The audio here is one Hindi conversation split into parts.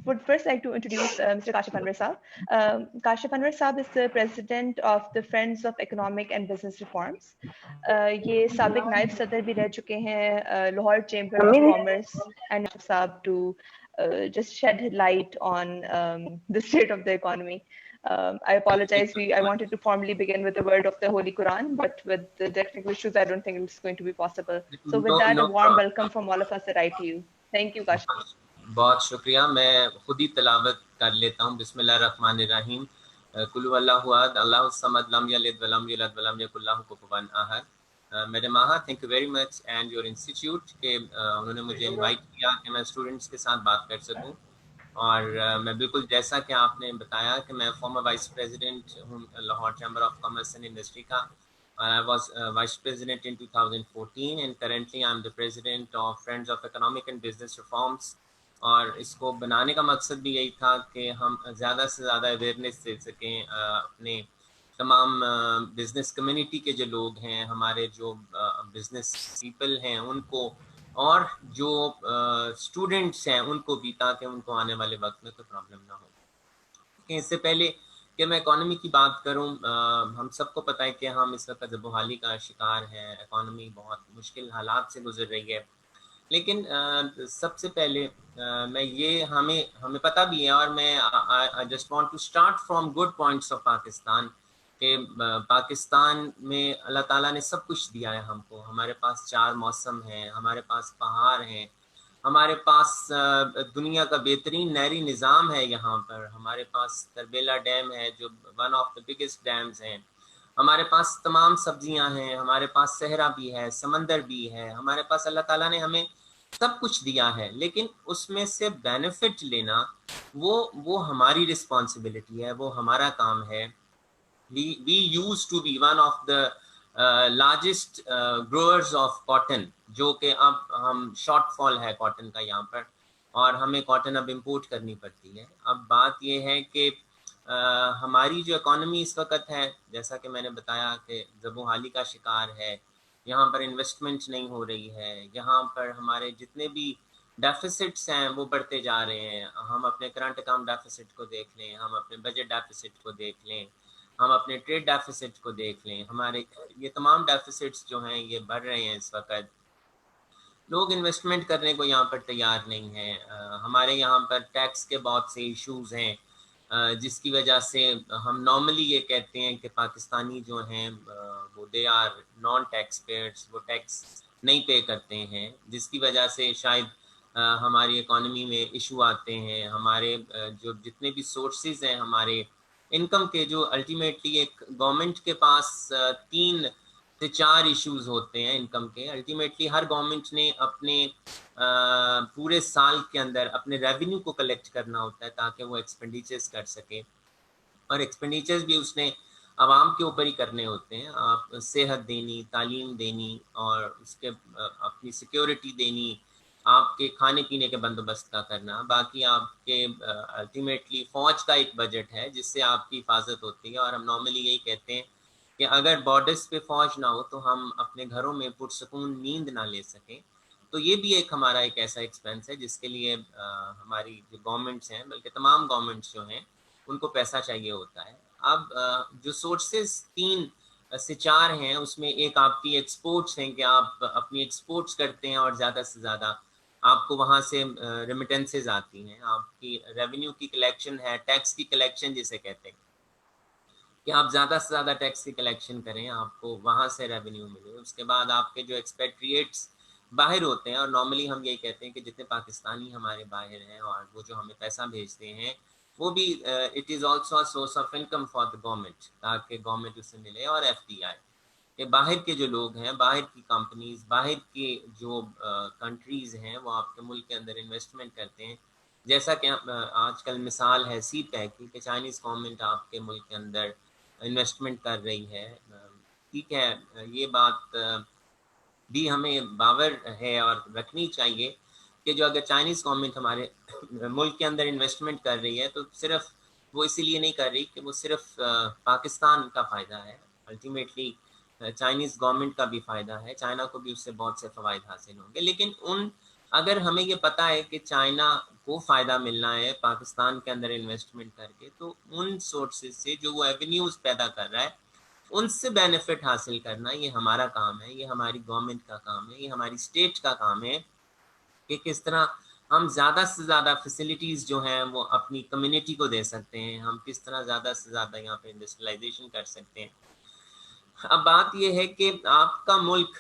would first like to introduce Mr. Kashif Anwar Saab. Kashif Anwar Saab is the president of the Friends of Economic and Business Reforms. ये साबिक नायब सदर भी रह चुके हैं Lahore Chamber of Commerce and Saab to just shed light on the state of the economy. I apologize. I wanted to formally begin with the word of the Holy Quran, but with the technical issues, I don't think it's going to be possible. So with that, a warm welcome from all of us at ITU. Thank you, Kashif. बहुत शुक्रिया। मैं खुद ही तिलावत कर लेता हूँ। बिस्मिल्लाहिर्रहमानिर्रहीम। कुल हुवल्लाहु अहद, अल्लाहु सम्मद, लम यलिद वलम यूलद वलम यकुल लहु कुफुवन अहद। मैडम आहा, thank you very much and your institute के उन्होंने मुझे इनवाइट किया कि मैं स्टूडेंट्स के साथ बात कर सकूं। और मैं बिल्कुल जैसा कि आपने बताया कि मैं फॉर्मर वाइस प्रेसिडेंट हूँ Lahore chamber of commerce and industry का। I was vice president in 2014 and currently I'm the president of Friends of Economic and Business Reforms। और इसको बनाने का मकसद भी यही था कि हम ज़्यादा से ज़्यादा अवेयरनेस दे सकें अपने तमाम बिज़नेस कम्युनिटी के जो लोग हैं, हमारे जो बिज़नेस पीपल हैं उनको, और जो स्टूडेंट्स हैं उनको भी, ताकि उनको आने वाले वक्त में कोई प्रॉब्लम ना हो। इससे पहले कि मैं इकॉनमी की बात करूं, हम सबको पता है कि हम इस वक्त ज़बोहाली का शिकार हैं। इकॉनमी बहुत मुश्किल हालात से गुजर रही है। लेकिन सबसे पहले मैं ये हमें पता भी है, और मैं I just want to start from good points of Pakistan कि पाकिस्तान में अल्लाह ताला ने सब कुछ दिया है हमको। हमारे पास 4 मौसम हैं, हमारे पास पहाड़ हैं, हमारे पास दुनिया का बेहतरीन नहरी निज़ाम है यहाँ पर, हमारे पास तरबेला डैम है जो one of the biggest dams हैं, हमारे पास तमाम सब्जियां हैं, हमारे पास सहरा भी है, समंदर भी है, हमारे पास अल्लाह ताला ने हमें सब कुछ दिया है। लेकिन उसमें से बेनिफिट लेना वो हमारी रिस्पॉन्सिबिलिटी है, वो हमारा काम है। we used to be one of the largest growers of cotton, जो कि अब हम शॉर्टफॉल है कॉटन का यहाँ पर, और हमें कॉटन अब इम्पोर्ट करनी पड़ती है। अब बात यह है कि हमारी जो इकॉनमी इस वक्त है, जैसा कि मैंने बताया कि ज़बोहाली का शिकार है, यहाँ पर इन्वेस्टमेंट नहीं हो रही है, यहाँ पर हमारे जितने भी डेफिसिट्स हैं वो बढ़ते जा रहे हैं। हम अपने करंट अकाउंट डेफिसिट को देख लें, हम अपने बजट डेफिसिट को देख लें, हम अपने ट्रेड डेफिसिट को देख लें, हमारे ये तमाम डेफिसिट्स जो हैं ये बढ़ रहे हैं इस वक्त। लोग इन्वेस्टमेंट करने को यहाँ पर तैयार नहीं हैं। हमारे यहाँ पर टैक्स के बहुत से इश्यूज हैं, जिसकी वजह से हम नॉर्मली ये कहते हैं कि पाकिस्तानी जो हैं वो they are non tax payers, वो टैक्स नहीं पे करते हैं, जिसकी वजह से शायद हमारी इकॉनमी में इशू आते हैं। हमारे जो जितने भी सोर्सेज हैं हमारे इनकम के, जो अल्टीमेटली एक गवर्नमेंट के पास 3 से 4 इश्यूज होते हैं इनकम के। अल्टीमेटली हर गवर्नमेंट ने अपने पूरे साल के अंदर अपने रेवेन्यू को कलेक्ट करना होता है ताकि वो एक्सपेंडिचर्स कर सके, और एक्सपेंडिचर्स भी उसने आवाम के ऊपर ही करने होते हैं। आप सेहत देनी, तालीम देनी, और उसके अपनी सिक्योरिटी देनी, आपके खाने पीने के बंदोबस्त का करना, बाकी आपके अल्टीमेटली फ़ौज का एक बजट है जिससे आपकी हिफाजत होती है। और हम नॉर्मली यही कहते हैं कि अगर बॉर्डर्स पे फ़ौज ना हो तो हम अपने घरों में पुरसकून नींद ना ले सकें। तो ये भी एक हमारा एक ऐसा एक्सपेंस है जिसके लिए हमारी जो गवर्नमेंट्स हैं, बल्कि तमाम गवर्नमेंट्स जो हैं, उनको पैसा चाहिए होता है। अब जो सोर्सेज 3 से 4 हैं, उसमें एक आपकी एक्सपोर्ट्स हैं कि आप अपनी एक्सपोर्ट्स करते हैं और ज़्यादा से ज़्यादा आपको वहाँ से रेमिटेंसेज आती हैं। आपकी रेवेन्यू की कलेक्शन है, टैक्स की कलेक्शन जिसे कहते हैं, कि आप ज़्यादा से ज़्यादा टैक्स की कलेक्शन करें, आपको वहाँ से रेवेन्यू मिले। उसके बाद आपके जो एक्सपेट्रिएट्स बाहर होते हैं, और नॉर्मली हम यही कहते हैं कि जितने पाकिस्तानी हमारे बाहर हैं और वो जो हमें पैसा भेजते हैं, वो भी it is also a source of income for the government, ताकि गवर्नमेंट उससे मिले। और FDI कि बाहर के जो लोग हैं, बाहर की कंपनीज, बाहर के जो कंट्रीज़ हैं, वो आपके मुल्क के अंदर इन्वेस्टमेंट करते हैं। जैसा कि आजकल मिसाल है CPEC की, कि चाइनीज़ गवर्नमेंट आपके मुल्क के अंदर इन्वेस्टमेंट कर रही है। ठीक है, ये बात भी हमें बावर है और रखनी चाहिए कि जो अगर चाइनीज़ गवर्नमेंट हमारे मुल्क के अंदर इन्वेस्टमेंट कर रही है तो सिर्फ वो इसीलिए नहीं कर रही कि वो सिर्फ पाकिस्तान का फ़ायदा है। अल्टीमेटली चाइनीज़ गवर्नमेंट का भी फ़ायदा है, चाइना को भी उससे बहुत से फ़वाइद हासिल होंगे। लेकिन उन अगर हमें ये पता है कि चाइना को फ़ायदा मिलना है पाकिस्तान के अंदर इन्वेस्टमेंट करके, तो उन सोर्सेज से जो वो एवेन्यूज़ पैदा कर रहा है उनसे बेनिफिट हासिल करना ये हमारा काम है, ये हमारी गवर्नमेंट का काम है, ये हमारी स्टेट का काम है कि किस तरह हम ज़्यादा से ज़्यादा फैसिलिटीज़ जो हैं वो अपनी कम्युनिटी को दे सकते हैं, हम किस तरह ज़्यादा से ज़्यादा यहाँ पे इंडस्ट्रियलाइजेशन कर सकते हैं। अब बात ये है कि आपका मुल्क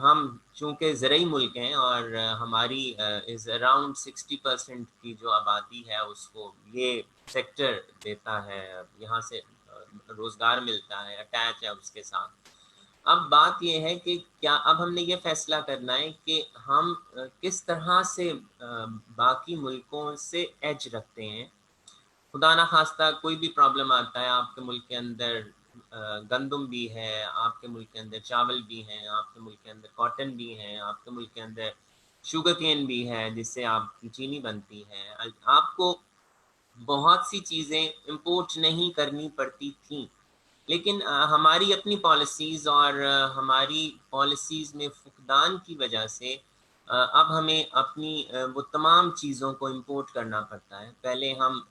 हम चूँकि ज़रई मुल्क हैं और हमारी इज़ अराउंड 60% की जो आबादी है उसको ये सेक्टर देता है, यहाँ से रोज़गार मिलता है, अटैच है उसके साथ। अब बात ये है कि क्या अब हमने ये फैसला करना है कि हम किस तरह से बाकी मुल्कों से एज रखते हैं। खुदा ना खास्ता कोई भी प्रॉब्लम आता है, आपके मुल्क के अंदर गंदम भी है, आपके मुल्क के अंदर चावल भी हैं, आपके मुल्क के अंदर कॉटन भी है, आपके मुल्क के अंदर शुगर केन भी है जिससे आपकी चीनी बनती है। आपको बहुत सी चीज़ें इम्पोर्ट नहीं करनी पड़ती थी, लेकिन हमारी अपनी पॉलिसीज़ और हमारी पॉलिसीज़ में फुकदान की वजह से अब हमें अपनी वो तमाम चीज़ों को इम्पोर्ट करना पड़ता है। पहले हम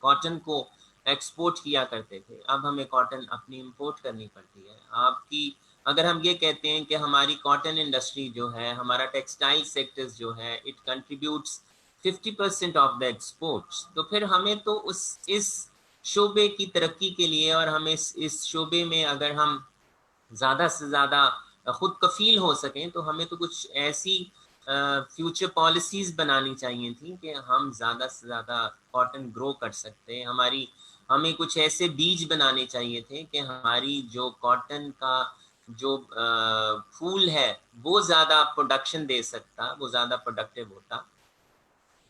कॉटन को एक्सपोर्ट किया करते थे, अब हमें कॉटन अपनी इम्पोर्ट करनी पड़ती है। आपकी अगर हम ये कहते हैं कि हमारी कॉटन इंडस्ट्री जो है, हमारा टेक्सटाइल सेक्टर्स जो है, it contributes 50% of the exports, तो फिर हमें तो इस शोबे की तरक्की के लिए और हमें इस शोबे में अगर हम ज़्यादा से ज़्यादा खुद कफ़ील हो सकें, तो हमें तो कुछ ऐसी फ्यूचर पॉलिसीज़ बनानी चाहिए थी कि हम ज़्यादा से ज़्यादा कॉटन ग्रो कर सकते हैं। हमें कुछ ऐसे बीज बनाने चाहिए थे कि हमारी जो कॉटन का जो फूल है वो ज़्यादा प्रोडक्शन दे सकता, वो ज़्यादा प्रोडक्टिव होता।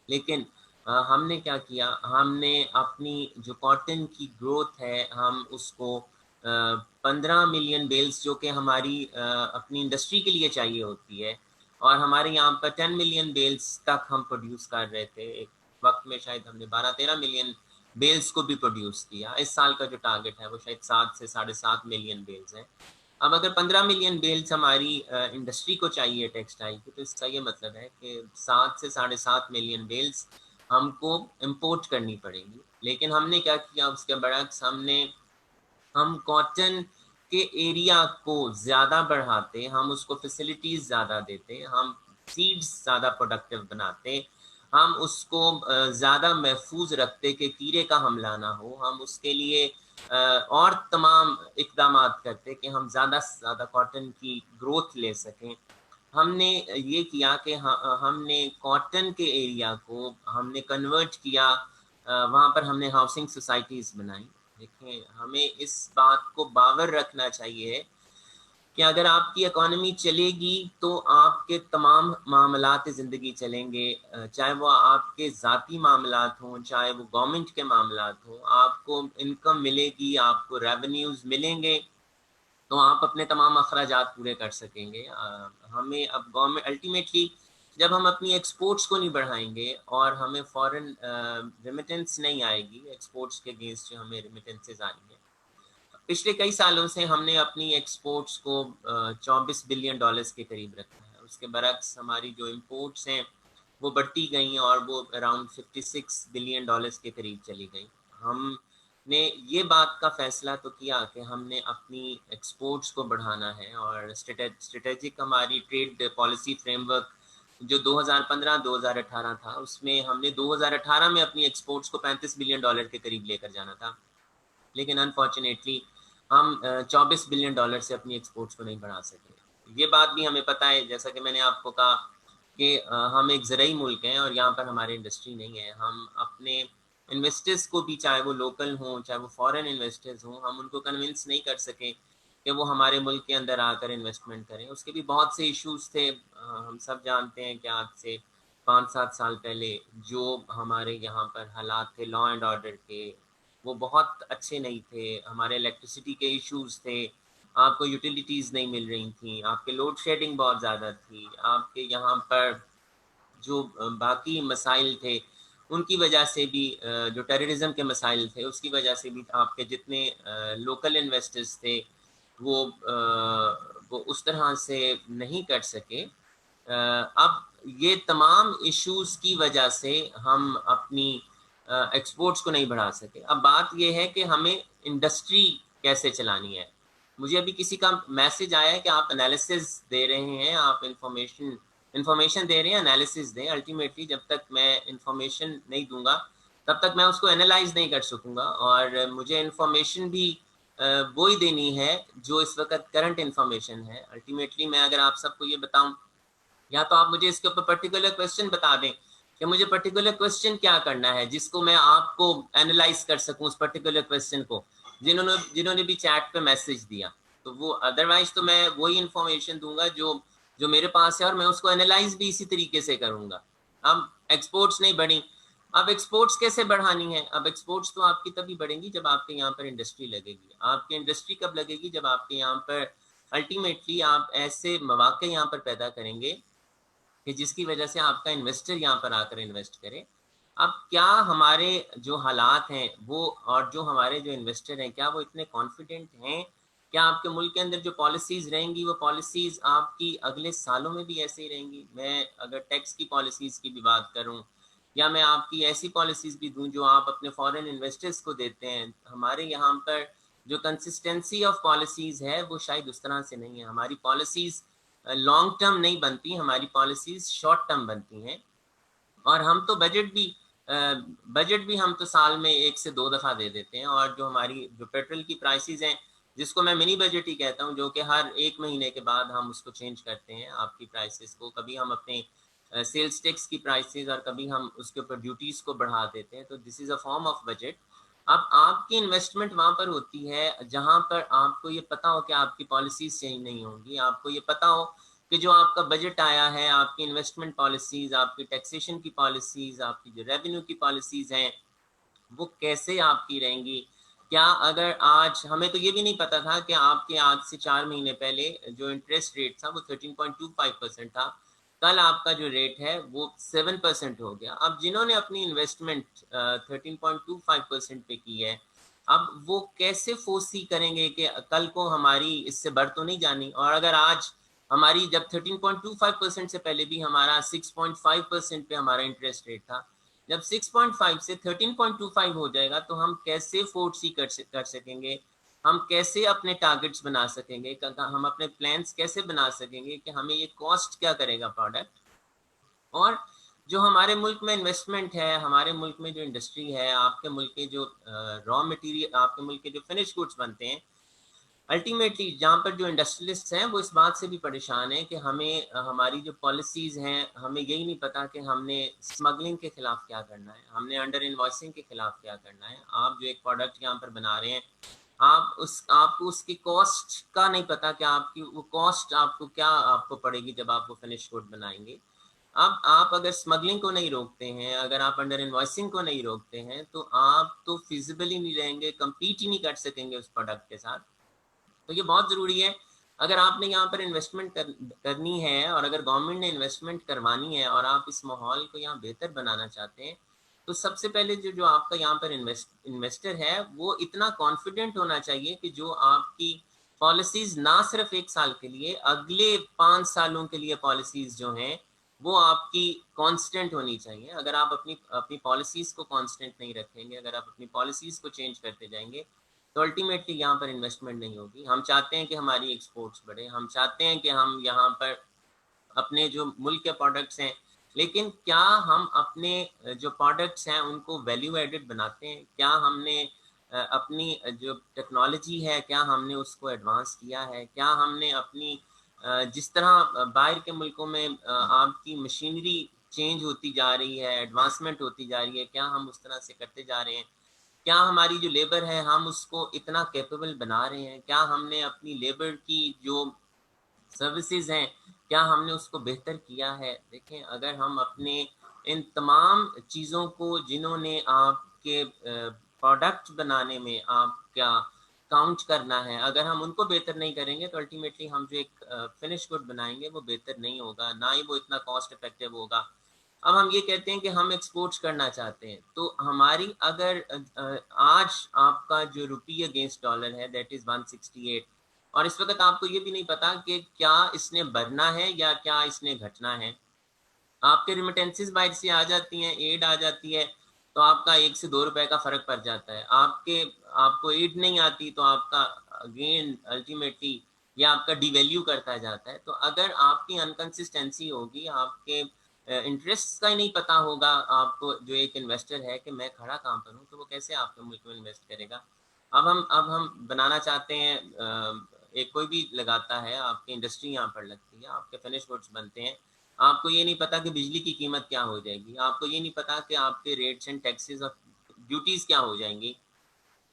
लेकिन हमने क्या किया, हमने अपनी जो कॉटन की ग्रोथ है हम उसको 15 मिलियन बेल्स जो कि हमारी अपनी इंडस्ट्री के लिए चाहिए होती है, और हमारे यहाँ पर 10 मिलियन बेल्स तक हम प्रोड्यूस कर रहे थे। एक वक्त में शायद हमने 12-13 मिलियन बेल्स को भी प्रोड्यूस किया। इस साल का जो टारगेट है वो शायद 7 से 7.5 मिलियन बेल्स है। अब अगर 15 मिलियन बेल्स हमारी इंडस्ट्री को चाहिए टेक्सटाइल की, तो इसका ये मतलब है कि 7 से 7.5 मिलियन बेल्स हमको इंपोर्ट करनी पड़ेगी। लेकिन हमने क्या किया उसके बरक्स, हम कॉटन के एरिया को ज़्यादा बढ़ाते, हम उसको फैसिलिटीज़ ज़्यादा देते, हम सीड्स ज़्यादा प्रोडक्टिव बनाते, हम उसको ज़्यादा महफूज रखते कि कीड़े का हमला ना हो, हम उसके लिए और तमाम इक़दामात करते कि हम ज़्यादा से ज़्यादा कॉटन की ग्रोथ ले सकें। हमने ये किया कि हमने कॉटन के एरिया को हमने कन्वर्ट किया, वहाँ पर हमने हाउसिंग सोसाइटीज़ बनाई। देखें, हमें इस बात को बावर रखना चाहिए कि अगर आपकी इकोनॉमी चलेगी तो आपके तमाम मामलात ज़िंदगी चलेंगे, चाहे वो आपके ज़ाती मामलात हों, चाहे वो गवर्नमेंट के मामलात हों, आपको इनकम मिलेगी, आपको रेवेन्यूज़ मिलेंगे, तो आप अपने तमाम अखराजात पूरे कर सकेंगे। हमें अब गवर्नमेंट अल्टीमेटली जब हम अपनी एक्सपोर्ट्स को नहीं बढ़ाएंगे और हमें फॉरेन रेमिटेंस नहीं आएगी, एक्सपोर्ट्स के अगेंस्ट जो हमें रेमिटेंसेज आएंगे। पिछले कई सालों से हमने अपनी एक्सपोर्ट्स को 24 बिलियन डॉलर्स के करीब रखा है। उसके बरक्स हमारी जो इम्पोर्ट्स हैं वो बढ़ती गई और वो अराउंड 56 बिलियन डॉलर्स के करीब चली गई। हमने ये बात का फैसला तो किया कि हमने अपनी एक्सपोर्ट्स को बढ़ाना है, और स्ट्रेटेजिक हमारी ट्रेड पॉलिसी फ्रेमवर्क जो 2015-2018 था, उसमें हमने 2018 में अपनी एक्सपोर्ट्स को 35 बिलियन डॉलर के करीब लेकर जाना था। लेकिन अनफॉर्चुनेटली हम 24 बिलियन डॉलर से अपनी एक्सपोर्ट्स को नहीं बढ़ा सके। ये बात भी हमें पता है, जैसा कि मैंने आपको कहा कि हम एक ज़रई मुल्क हैं और यहाँ पर हमारी इंडस्ट्री नहीं है। हम अपने इन्वेस्टर्स को भी, चाहे वो लोकल हों चाहे वो फॉरेन इन्वेस्टर्स हों, हम उनको कन्विंस नहीं कर सके कि वो हमारे मुल्क के अंदर आकर इन्वेस्टमेंट करें। उसके भी बहुत से इश्यूज़ थे। हम सब जानते हैं कि आज से 5-7 साल पहले जो हमारे यहाँ पर हालात थे लॉ एंड ऑर्डर के, वो बहुत अच्छे नहीं थे। हमारे इलेक्ट्रिसिटी के इश्यूज़ थे, आपको यूटिलिटीज़ नहीं मिल रही थी, आपके लोड शेडिंग बहुत ज़्यादा थी, आपके यहाँ पर जो बाकी मसाइल थे उनकी वजह से भी, जो टेररिज्म के मसाइल थे उसकी वजह से भी आपके जितने लोकल इन्वेस्टर्स थे वो उस तरह से नहीं कर सके। अब ये तमाम इश्यूज की वजह से हम अपनी एक्सपोर्ट्स को नहीं बढ़ा सके। अब बात ये है कि हमें इंडस्ट्री कैसे चलानी है। मुझे अभी किसी का मैसेज आया है कि आप एनालिसिस दे रहे हैं, आप इंफॉर्मेशन दे रहे हैं, एनालिसिस दें। अल्टीमेटली जब तक मैं इंफॉर्मेशन नहीं दूंगा तब तक मैं उसको एनालाइज नहीं कर सकूंगा, और मुझे इंफॉर्मेशन भी वो ही देनी है जो इस वक्त करंट इंफॉर्मेशन है। अल्टीमेटली मैं अगर आप सबको ये बताऊं, या तो आप मुझे इसके ऊपर पर्टिकुलर क्वेश्चन बता दें कि मुझे पर्टिकुलर क्वेश्चन क्या करना है जिसको मैं आपको एनालाइज कर सकूं उस पर्टिकुलर क्वेश्चन को, जिन्होंने भी चैट पे मैसेज दिया। तो वो अदरवाइज तो मैं वही इंफॉर्मेशन दूंगा जो जो मेरे पास है, और मैं उसको एनालाइज भी इसी तरीके से करूंगा। अब एक्सपोर्ट्स नहीं बढ़ी, अब एक्सपोर्ट्स कैसे बढ़ानी है? अब एक्सपोर्ट्स तो आपकी तभी बढ़ेंगी जब आपके यहाँ पर इंडस्ट्री लगेगी। आपकी इंडस्ट्री कब लगेगी? जब आपके यहाँ पर अल्टीमेटली आप ऐसे मौके यहाँ पर पैदा करेंगे कि जिसकी वजह से आपका इन्वेस्टर यहाँ पर आकर इन्वेस्ट करे। अब क्या हमारे जो हालात हैं वो, और जो हमारे जो इन्वेस्टर हैं, क्या वो इतने कॉन्फिडेंट हैं? क्या आपके मुल्क के अंदर जो पॉलिसीज रहेंगी वो पॉलिसीज आपकी अगले सालों में भी ऐसे ही रहेंगी? मैं अगर टैक्स की पॉलिसीज की भी बात करूं, या मैं आपकी ऐसी पॉलिसीज भी दूं जो आप अपने फॉरेन इन्वेस्टर्स को देते हैं, हमारे यहाँ पर जो कंसिस्टेंसी ऑफ पॉलिसीज है वो शायद उस तरह से नहीं है। हमारी पॉलिसीज लॉन्ग टर्म नहीं बनती, हमारी पॉलिसीज शॉर्ट टर्म बनती हैं। और हम तो बजट भी हम तो साल में 1 से 2 दफा दे देते हैं। और जो हमारी जो पेट्रोल की प्राइसेस हैं, जिसको मैं मिनी बजट ही कहता हूं, जो कि हर 1 महीने के बाद हम उसको चेंज करते हैं आपकी प्राइसेस को। कभी हम अपने सेल्स टैक्स की प्राइसेस और कभी हम उसके ऊपर ड्यूटीज को बढ़ा देते हैं। तो this is a form of budget. अब आपकी इन्वेस्टमेंट वहां पर होती है जहां पर आपको ये पता हो कि आपकी पॉलिसीज चेंज नहीं होंगी, आपको ये पता हो कि जो आपका बजट आया है, आपकी इन्वेस्टमेंट पॉलिसीज, आपकी टैक्सेशन की पॉलिसीज, आपकी जो रेवेन्यू की पॉलिसीज हैं, वो कैसे आपकी रहेंगी। क्या अगर आज हमें तो ये भी नहीं पता था कि आपके आज से 4 महीने पहले जो इंटरेस्ट रेट था वो 13.25% था, कल आपका जो रेट है वो 7% हो गया। अब जिन्होंने अपनी इन्वेस्टमेंट 13.25% पे की है, अब वो कैसे फोर्सी करेंगे कि कल को हमारी इससे बढ़ तो नहीं जानी? और अगर आज हमारी जब 13.25% से पहले भी हमारा 6.5% पे हमारा इंटरेस्ट रेट था, जब 6.5 से 13.25 हो जाएगा तो हम कैसे फोर्सी कर सकेंगे? हम कैसे अपने टारगेट्स बना सकेंगे? हम अपने प्लान्स कैसे बना सकेंगे कि हमें ये कॉस्ट क्या करेगा प्रोडक्ट? और जो हमारे मुल्क में इन्वेस्टमेंट है, हमारे मुल्क में जो इंडस्ट्री है, आपके मुल्क के जो रॉ मटेरियल, आपके मुल्क के जो फिनिश गुड्स बनते हैं, अल्टीमेटली जहाँ पर जो इंडस्ट्रियलिस्ट हैं वो इस बात से भी परेशान हैं कि हमें हमारी जो पॉलिसीज हैं, हमें यही नहीं पता कि हमने स्मगलिंग के खिलाफ क्या करना है, हमने अंडर इन्वॉइसिंग के खिलाफ क्या करना है। आप जो एक प्रोडक्ट यहाँ पर बना रहे हैं, आपको उसकी कॉस्ट का नहीं पता कि आपकी वो कॉस्ट आपको क्या आपको पड़ेगी जब आप वो फिनिश गुड बनाएंगे। अब आप अगर स्मगलिंग को नहीं रोकते हैं, अगर आप अंडर इन्वॉइसिंग को नहीं रोकते हैं, तो आप तो फिजिबल ही नहीं रहेंगे, कंपीट ही नहीं कर सकेंगे उस प्रोडक्ट के साथ। तो ये बहुत ज़रूरी है। अगर आपने यहाँ पर इन्वेस्टमेंट करनी है, और अगर गवर्नमेंट ने इन्वेस्टमेंट करवानी है, और आप इस माहौल को यहाँ बेहतर बनाना चाहते हैं, तो सबसे पहले जो आपका यहाँ पर इन्वेस्टर है वो इतना कॉन्फिडेंट होना चाहिए कि जो आपकी पॉलिसीज ना सिर्फ 1 साल के लिए, अगले 5 सालों के लिए पॉलिसीज जो हैं वो आपकी कांस्टेंट होनी चाहिए। अगर आप अपनी अपनी पॉलिसीज को कांस्टेंट नहीं रखेंगे, अगर आप अपनी पॉलिसीज को चेंज करते जाएंगे, तो अल्टीमेटली यहाँ पर इन्वेस्टमेंट नहीं होगी। हम चाहते हैं कि हमारी एक्सपोर्ट्स बढ़े, हम चाहते हैं कि हम यहाँ पर अपने जो मुल्क के प्रोडक्ट्स हैं, लेकिन क्या हम अपने जो प्रोडक्ट्स हैं उनको वैल्यू एडेड बनाते हैं? क्या हमने अपनी जो टेक्नोलॉजी है, क्या हमने उसको एडवांस किया है? क्या हमने अपनी जिस तरह बाहर के मुल्कों में आपकी मशीनरी चेंज होती जा रही है, एडवांसमेंट होती जा रही है, क्या हम उस तरह से करते जा रहे हैं? क्या हमारी जो लेबर है हम उसको इतना कैपेबल बना रहे हैं? क्या हमने अपनी लेबर की जो सर्विसेज हैं, क्या हमने उसको बेहतर किया है? देखें, अगर हम अपने इन तमाम चीज़ों को, जिन्होंने आपके प्रोडक्ट बनाने में आप क्या काउंट करना है, अगर हम उनको बेहतर नहीं करेंगे, तो अल्टीमेटली हम जो एक फिनिश गुड बनाएंगे वो बेहतर नहीं होगा, ना ही वो इतना कॉस्ट इफेक्टिव होगा। अब हम ये कहते हैं कि हम एक्सपोर्ट्स करना चाहते हैं, तो हमारी अगर आज आपका जो रुपये अगेंस्ट डॉलर है दैट इज 168, और इस वक्त आपको ये भी नहीं पता कि क्या इसने बढ़ना है या क्या इसने घटना है। आपके रिमिटेंसेस बाहर से आ जाती हैं, एड आ जाती है, तो आपका 1 से 2 रुपए का फर्क पड़ जाता है। आपको एड नहीं आती तो आपका अगेन अल्टीमेटली ये आपका डिवैल्यू करता जाता है। तो अगर आपकी अनकंसिस्टेंसी होगी, आपके इंटरेस्ट का ही नहीं पता होगा आपको, जो एक इन्वेस्टर है कि मैं खड़ा कहाँ पर हूँ, तो वो कैसे आपके मुल्क में इन्वेस्ट करेगा। अब हम बनाना चाहते हैं, एक कोई भी लगाता है, आपकी इंडस्ट्री यहाँ पर लगती है, आपके फिनिश गुड्स बनते हैं, आपको ये नहीं पता कि बिजली की कीमत क्या हो जाएगी, आपको ये नहीं पता कि आपके रेट्स एंड टैक्सेस और ड्यूटीज क्या हो जाएंगी,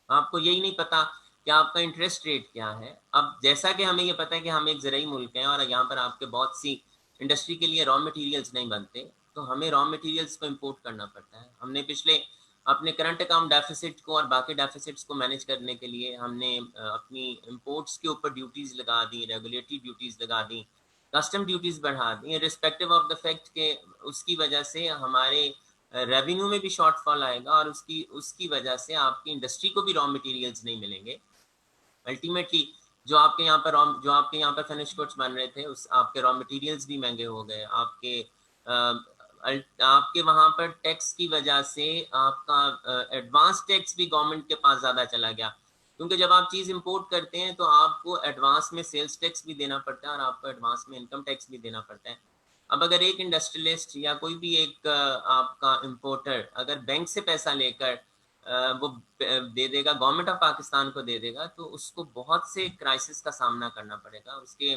आपको यही नहीं पता कि आपका इंटरेस्ट रेट क्या है। अब जैसा कि हमें ये पता है कि हम एक ज़रूरी मुल्क हैं और यहाँ पर आपके बहुत सी इंडस्ट्री के लिए रॉ मटेरियल्स नहीं बनते, तो हमें रॉ मटेरियल्स को इंपोर्ट करना पड़ता है। हमने पिछले अपने करंट अकाउंट डेफिसिट को और बाकी डेफिसिट्स को मैनेज करने के लिए हमने अपनी इंपोर्ट्स के ऊपर ड्यूटीज़ लगा दी, रेगुलेटरी ड्यूटीज़ लगा दी, कस्टम ड्यूटीज़ बढ़ा दी, रिस्पेक्टिव ऑफ द फैक्ट के उसकी वजह से हमारे रेवेन्यू में भी शॉर्टफॉल आएगा और उसकी उसकी वजह से आपकी इंडस्ट्री को भी रॉ मटेरियल्स नहीं मिलेंगे। अल्टीमेटली जो आपके यहाँ पर फिनिश गुड्स बन रहे थे, उस आपके रॉ मटेरियल्स भी महंगे हो गए, आपके वहाँ पर टैक्स की वजह से आपका एडवांस टैक्स भी गवर्नमेंट के पास ज़्यादा चला गया, क्योंकि जब आप चीज़ इंपोर्ट करते हैं तो आपको एडवांस में सेल्स टैक्स भी देना पड़ता है और आपको एडवांस में इनकम टैक्स भी देना पड़ता है। अब अगर एक इंडस्ट्रियलिस्ट या कोई भी एक आपका इंपोर्टर अगर बैंक से पैसा लेकर वो दे देगा, गवर्नमेंट ऑफ पाकिस्तान को दे देगा, तो उसको बहुत से क्राइसिस का सामना करना पड़ेगा, उसके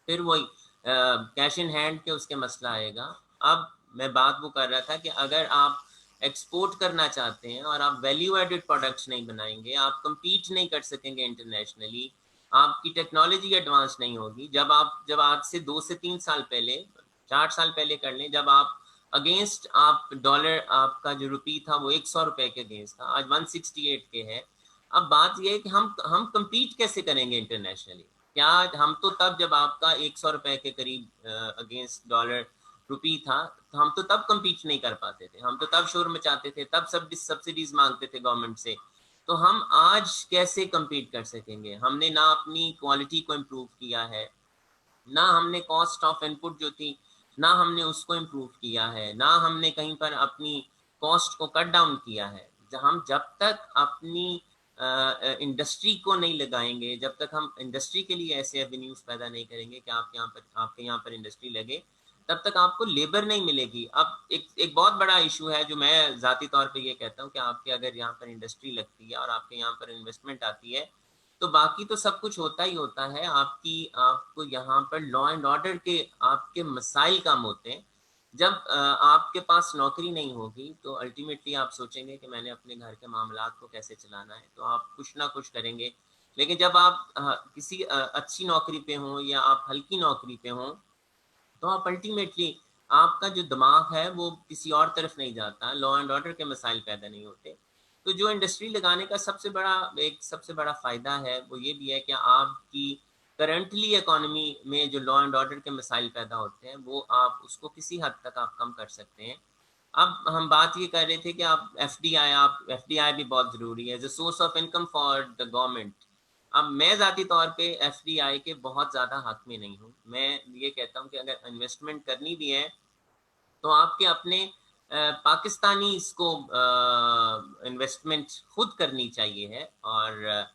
फिर वही कैश इन हैंड के उसके मसला आएगा। अब मैं बात वो कर रहा था कि अगर आप एक्सपोर्ट करना चाहते हैं और आप वैल्यू एडेड प्रोडक्ट्स नहीं बनाएंगे, आप compete नहीं कर सकेंगे इंटरनेशनली, आपकी टेक्नोलॉजी एडवांस नहीं होगी। जब आज से 2 से 3 साल पहले, 4 साल पहले कर लें, जब आप अगेंस्ट आप डॉलर, आपका जो रुपी था वो 100 रुपए के अगेंस्ट था, आज 168 के है। अब बात यह है कि हम compete कैसे करेंगे इंटरनेशनली। क्या हम तो तब जब आपका 100 रुपए के करीब अगेंस्ट डॉलर रुपी था, तो हम तो तब compete नहीं कर पाते थे, हम तो तब शोर मचाते थे, तब सब सब्सिडीज मांगते थे गवर्नमेंट से। तो हम आज कैसे compete कर सकेंगे। हमने ना अपनी क्वालिटी को इम्प्रूव किया है, ना हमने कॉस्ट ऑफ इनपुट जो थी, ना हमने उसको इम्प्रूव किया है, ना हमने कहीं पर अपनी कॉस्ट को कट डाउन किया है। हम जब तक अपनी इंडस्ट्री को नहीं लगाएंगे, जब तक हम इंडस्ट्री के लिए ऐसे एवेन्यूज पैदा नहीं करेंगे कि आपके यहाँ पर इंडस्ट्री लगे, तब तक आपको लेबर नहीं मिलेगी। अब एक बहुत बड़ा इशू है जो मैं ज़ाती तौर पे ये कहता हूँ कि आपके अगर यहाँ पर इंडस्ट्री लगती है और आपके यहाँ पर इन्वेस्टमेंट आती है, तो बाकी तो सब कुछ होता ही होता है, आपको यहाँ पर लॉ एंड ऑर्डर के आपके मसाइल कम होते हैं। जब आपके पास नौकरी नहीं होगी तो अल्टीमेटली आप सोचेंगे कि मैंने अपने घर के मामलात को कैसे चलाना है, तो आप कुछ ना कुछ करेंगे। लेकिन जब आप किसी अच्छी नौकरी पे हों या आप हल्की नौकरी पे हों, तो आप अल्टीमेटली आपका जो दिमाग है वो किसी और तरफ नहीं जाता, लॉ एंड ऑर्डर के मसाइल पैदा नहीं होते। तो जो इंडस्ट्री लगाने का सबसे बड़ा फ़ायदा है वो ये भी है कि आपकी करंटली इकोनॉमी में जो लॉ एंड ऑर्डर के मसाइल पैदा होते हैं वो आप उसको किसी हद तक आप कम कर सकते हैं। अब हम बात ये कर रहे थे कि आप एफडीआई भी बहुत ज़रूरी है as a source of income for the government. अब मैं ज़ाती तौर पे एफडीआई के बहुत ज़्यादा हक में नहीं हूँ। मैं ये कहता हूँ कि अगर इन्वेस्टमेंट करनी भी है तो आपके अपने पाकिस्तानी इसको इन्वेस्टमेंट खुद करनी चाहिए है। और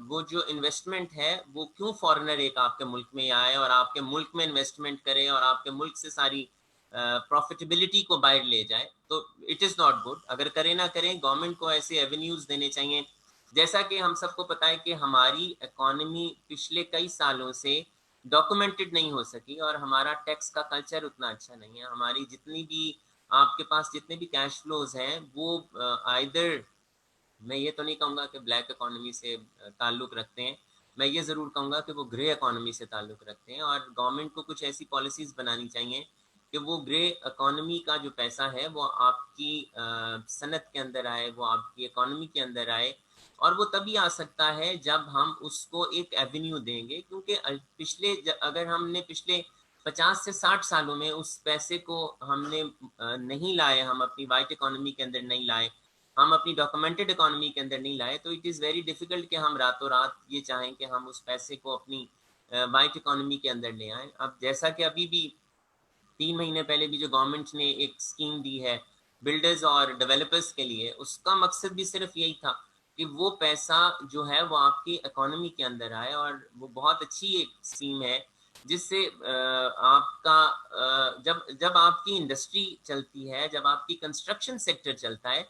वो जो इन्वेस्टमेंट है वो क्यों फॉरेनर एक आपके मुल्क में आए और आपके मुल्क में इन्वेस्टमेंट करे और आपके मुल्क से सारी प्रॉफिटेबिलिटी को बाहर ले जाए, तो इट इज़ नॉट गुड। अगर करें ना करें, गवर्नमेंट को ऐसे एवेन्यूज़ देने चाहिए। जैसा कि हम सबको पता है कि हमारी इकोनॉमी पिछले कई सालों से डॉक्यूमेंटेड नहीं हो सकी और हमारा टैक्स का कल्चर उतना अच्छा नहीं है। हमारी जितनी भी आपके पास जितने भी कैश फ्लोज हैं वो आइदर, मैं ये तो नहीं कहूँगा कि ब्लैक इकोनॉमी से ताल्लुक़ रखते हैं, मैं ये ज़रूर कहूँगा कि वो ग्रे इकोनॉमी से ताल्लुक़ रखते हैं। और गवर्नमेंट को कुछ ऐसी पॉलिसीज़ बनानी चाहिए कि वो ग्रे इकोनॉमी का जो पैसा है वो आपकी सनत के अंदर आए, वो आपकी इकोनॉमी के अंदर आए। और वो तभी आ सकता है जब हम उसको एक एवेन्यू देंगे, क्योंकि अगर हमने पिछले 50 से 60 सालों में उस पैसे को हमने नहीं लाए, हम अपनी वाइट इकोनॉमी के अंदर नहीं लाए, हम अपनी डॉक्यूमेंटेड इकोनॉमी के अंदर नहीं लाए, तो इट इज़ वेरी डिफिकल्ट कि हम रातों रात ये चाहें कि हम उस पैसे को अपनी वाइट इकोनॉमी के अंदर ले आएँ। अब जैसा कि अभी भी 3 महीने पहले भी जो गवर्नमेंट ने एक स्कीम दी है बिल्डर्स और डेवलपर्स के लिए, उसका मकसद भी सिर्फ यही था कि वो पैसा जो है वो आपकी इकोनॉमी के अंदर आए, और वो बहुत अच्छी एक स्कीम है जिससे आपका जब जब आपकी इंडस्ट्री चलती है, जब आपकी कंस्ट्रक्शन सेक्टर चलता है,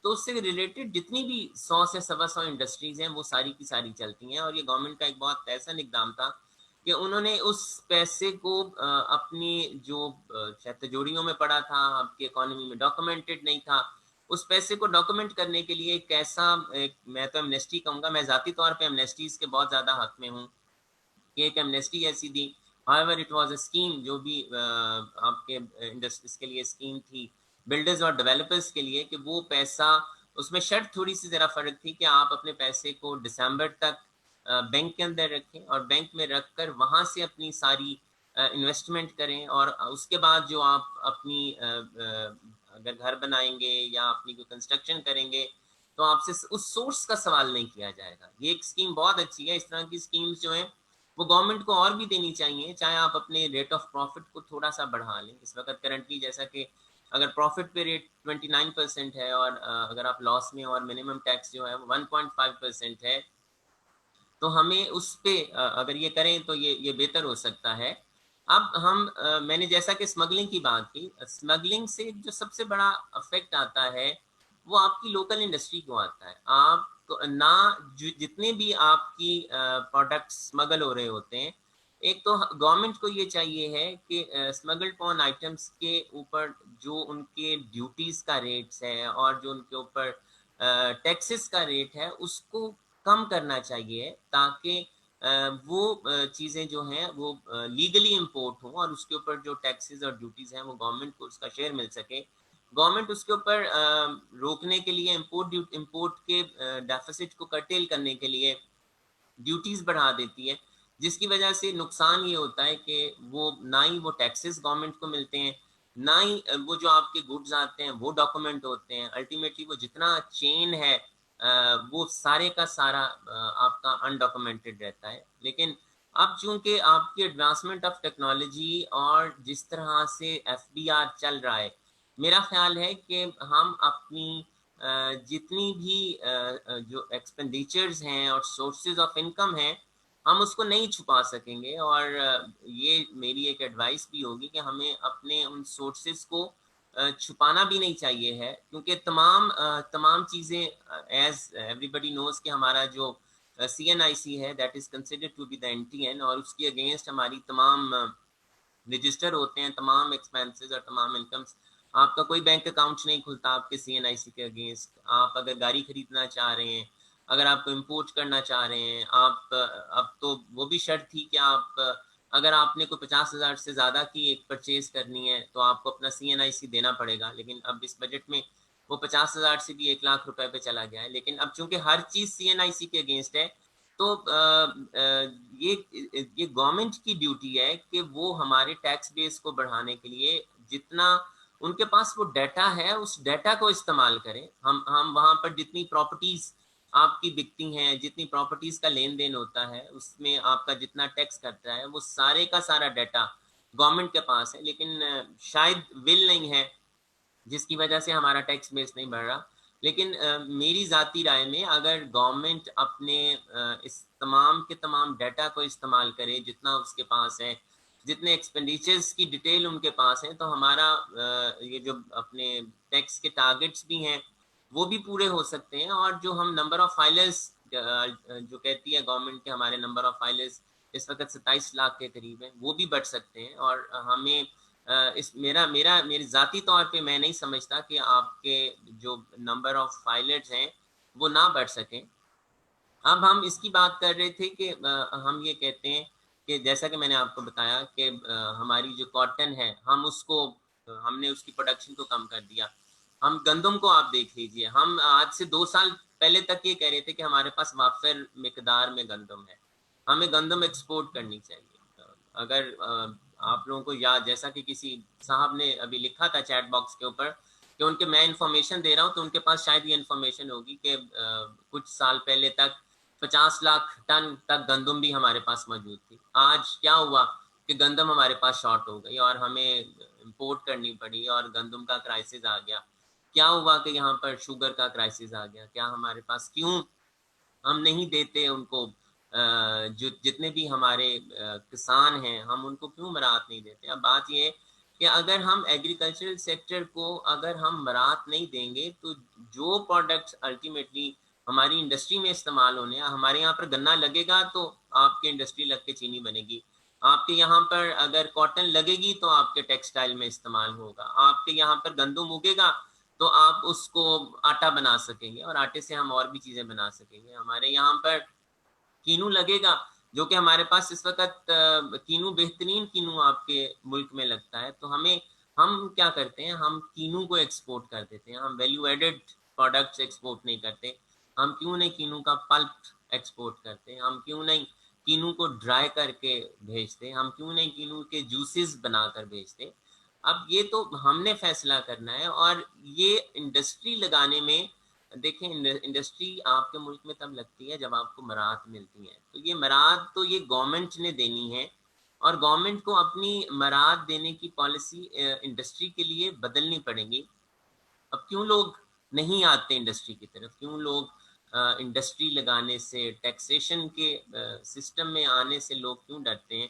तो उससे रिलेटेड जितनी भी 100 से 125 इंडस्ट्रीज हैं वो सारी की सारी चलती हैं। और ये गवर्नमेंट का एक बहुत ऐसा इकदाम था कि उन्होंने उस पैसे को अपनी जो शायद तिजोरियों में पड़ा था, आपकी इकोनॉमी में डॉक्यूमेंटेड नहीं था, उस पैसे को डॉक्यूमेंट करने के लिए एक ऐसा मैं तो एमनेस्टी कहूँगा, मैं ज़ाती तौर पे एमनेस्टीज के बहुत ज़्यादा हक में हूँ कि एक एमनेस्टी ऐसी दी। However it was a scheme, जो भी आपके इंडस्ट्रीज के लिए स्कीम थी, बिल्डर्स और डेवलपर्स के लिए, कि वो पैसा, उसमें शर्त थोड़ी सी ज़रा फ़र्क थी कि आप अपने पैसे को दिसंबर तक बैंक के अंदर रखें और बैंक में रख कर वहाँ से अपनी सारी इन्वेस्टमेंट करें, और उसके बाद जो आप अपनी अगर घर बनाएंगे या अपनी कोई कंस्ट्रक्शन करेंगे तो आपसे उस सोर्स का सवाल नहीं किया जाएगा। ये एक स्कीम बहुत अच्छी है। इस तरह की स्कीम्स जो हैं वो गवर्नमेंट को और भी देनी चाहिए, चाहे आप अपने रेट ऑफ प्रॉफिट को थोड़ा सा बढ़ा लें। इस वक्त करंटली जैसा कि अगर प्रॉफिट पे रेट 29% है और अगर आप लॉस में, और मिनिमम टैक्स जो है वो 1.5% है, तो हमें उस पे अगर ये करें तो ये बेहतर हो सकता है। अब हम मैंने जैसा कि स्मगलिंग की बात की, स्मगलिंग से जो सबसे बड़ा इफेक्ट आता है वो आपकी लोकल इंडस्ट्री को आता है। आप तो ना जितने भी आपकी प्रोडक्ट स्मगल हो रहे होते हैं, एक तो गवर्नमेंट को ये चाहिए है कि स्मगल्ड पॉन आइटम्स के ऊपर जो उनके ड्यूटीज का रेट्स है और जो उनके ऊपर टैक्सेस का रेट है उसको कम करना चाहिए, ताकि वो चीज़ें जो हैं वो लीगली इम्पोर्ट हों और उसके ऊपर जो टैक्सेस और ड्यूटीज़ हैं वो गवर्नमेंट को उसका शेयर मिल सके। गवर्नमेंट उसके ऊपर रोकने के लिए, इम्पोर्ट के डेफिसिट को कर्टेल करने के लिए ड्यूटीज़ बढ़ा देती है, जिसकी वजह से नुकसान ये होता है कि वो ना ही वो टैक्सेस गवर्नमेंट को मिलते हैं, ना ही वो जो आपके गुड्स आते हैं वो डॉक्यूमेंट होते हैं। अल्टीमेटली वो जितना चेन है वो सारे का सारा आपका अनडॉक्यूमेंटेड रहता है। लेकिन अब चूंकि आपकी एडवांसमेंट ऑफ टेक्नोलॉजी और जिस तरह से एफबीआर चल रहा है, मेरा ख्याल है कि हम अपनी जितनी भी जो एक्सपेंडिचर्स हैं और सोर्सेज ऑफ इनकम हैं, हम उसको नहीं छुपा सकेंगे। और ये मेरी एक एडवाइस भी होगी कि हमें अपने उन सोर्सेज को छुपाना भी नहीं चाहिए है, क्योंकि तमाम चीज़ें, एज एवरीबडी नोज कि हमारा जो CNIC है that is considered to be the NTN, और उसके अगेंस्ट हमारी तमाम रजिस्टर होते हैं, तमाम एक्सपेंसेस और तमाम इनकम्स। आपका कोई बैंक अकाउंट नहीं खुलता आपके CNIC के अगेंस्ट। आप अगर गाड़ी खरीदना चाह रहे हैं, अगर आपको इम्पोर्ट करना चाह रहे हैं, आप अब तो वो भी शर्त थी कि आप अगर आपने कोई 50,000 से ज़्यादा की एक परचेज करनी है तो आपको अपना CNIC देना पड़ेगा। लेकिन अब इस बजट में वो 50,000 से भी 1 लाख रुपए पे चला गया है। लेकिन अब चूंकि हर चीज़ CNIC के अगेंस्ट है, तो ये गवर्नमेंट की ड्यूटी है कि वो हमारे टैक्स बेस को बढ़ाने के लिए जितना उनके पास वो डाटा है उस डाटा को इस्तेमाल करें। हम वहाँ पर जितनी प्रॉपर्टीज आपकी बिकती हैं, जितनी प्रॉपर्टीज का लेन देन होता है, उसमें आपका जितना टैक्स कटता है, वो सारे का सारा डाटा गवर्नमेंट के पास है। लेकिन शायद विल नहीं है, जिसकी वजह से हमारा टैक्स बेस नहीं बढ़ रहा। लेकिन मेरी ज़ाती राय में अगर गवर्नमेंट अपने इस तमाम के तमाम डाटा को इस्तेमाल करे जितना उसके पास है, जितने एक्सपेंडिचर्स की डिटेल उनके पास है, तो हमारा ये जो अपने टैक्स के टारगेट्स भी हैं वो भी पूरे हो सकते हैं। और जो हम नंबर ऑफ फाइलर्स जो कहती है गवर्नमेंट के, हमारे नंबर ऑफ फाइलर्स इस वक्त 27 लाख के करीब है, वो भी बढ़ सकते हैं। और हमें इस मेरी ज़ाती तौर पे मैं नहीं समझता कि आपके जो नंबर ऑफ फाइलर्स हैं वो ना बढ़ सकें। अब हम इसकी बात कर रहे थे कि हम ये कहते हैं कि जैसा कि मैंने आपको बताया कि हमारी जो कॉटन है हम उसको हमने उसकी प्रोडक्शन को कम कर दिया। हम गंदम को आप देख लीजिए, हम आज से 2 साल पहले तक ये कह रहे थे कि हमारे पास वाफिर मिकदार में गंदम है, हमें गंदम एक्सपोर्ट करनी चाहिए। अगर आप लोगों को याद, जैसा कि किसी साहब ने अभी लिखा था चैट बॉक्स के ऊपर कि उनके, मैं इन्फॉर्मेशन दे रहा हूँ तो उनके पास शायद ये इन्फॉर्मेशन होगी कि कुछ साल पहले तक 50 लाख टन तक गंदम भी हमारे पास मौजूद थी। आज क्या हुआ कि गंदम हमारे पास शॉर्ट हो गई और हमें इंपोर्ट करनी पड़ी और गंदम का क्राइसिस आ गया। क्या हुआ कि यहाँ पर शुगर का क्राइसिस आ गया? क्या हमारे पास, क्यों हम नहीं देते उनको, जो जितने भी हमारे किसान हैं, हम उनको क्यों मराहत नहीं देते? अब बात ये है कि अगर हम एग्रीकल्चरल सेक्टर को अगर हम मराहत नहीं देंगे तो जो प्रोडक्ट्स अल्टीमेटली हमारी इंडस्ट्री में इस्तेमाल होने, हमारे यहाँ पर गन्ना लगेगा तो आपके इंडस्ट्री लग के चीनी बनेगी, आपके यहाँ पर अगर कॉटन लगेगी तो आपके टेक्सटाइल में इस्तेमाल होगा, आपके यहाँ पर गंदम उगेगा तो आप उसको आटा बना सकेंगे और आटे से हम और भी चीजें बना सकेंगे। हमारे यहाँ पर कीनू लगेगा, जो कि हमारे पास इस वक्त कीनू, बेहतरीन कीनू आपके मुल्क में लगता है, तो हम क्या करते हैं, हम कीनू को एक्सपोर्ट कर देते हैं, हम वैल्यू एडेड प्रोडक्ट्स एक्सपोर्ट नहीं करते। हम क्यों नहीं कीनू का पल्प एक्सपोर्ट करते? हम क्यों नहीं कीनू को ड्राई करके भेजते? हम क्यों नहीं कीनू के जूसेस बनाकर भेजते? अब ये तो हमने फैसला करना है। और ये इंडस्ट्री लगाने में, देखें, इंडस्ट्री आपके मुल्क में तब लगती है जब आपको मराहत मिलती है, तो ये मराहत तो ये गवर्नमेंट ने देनी है और गवर्नमेंट को अपनी मराहत देने की पॉलिसी इंडस्ट्री के लिए बदलनी पड़ेगी। अब क्यों लोग नहीं आते इंडस्ट्री की तरफ? क्यों लोग इंडस्ट्री लगाने से, टैक्सेशन के सिस्टम में आने से लोग क्यों डरते हैं?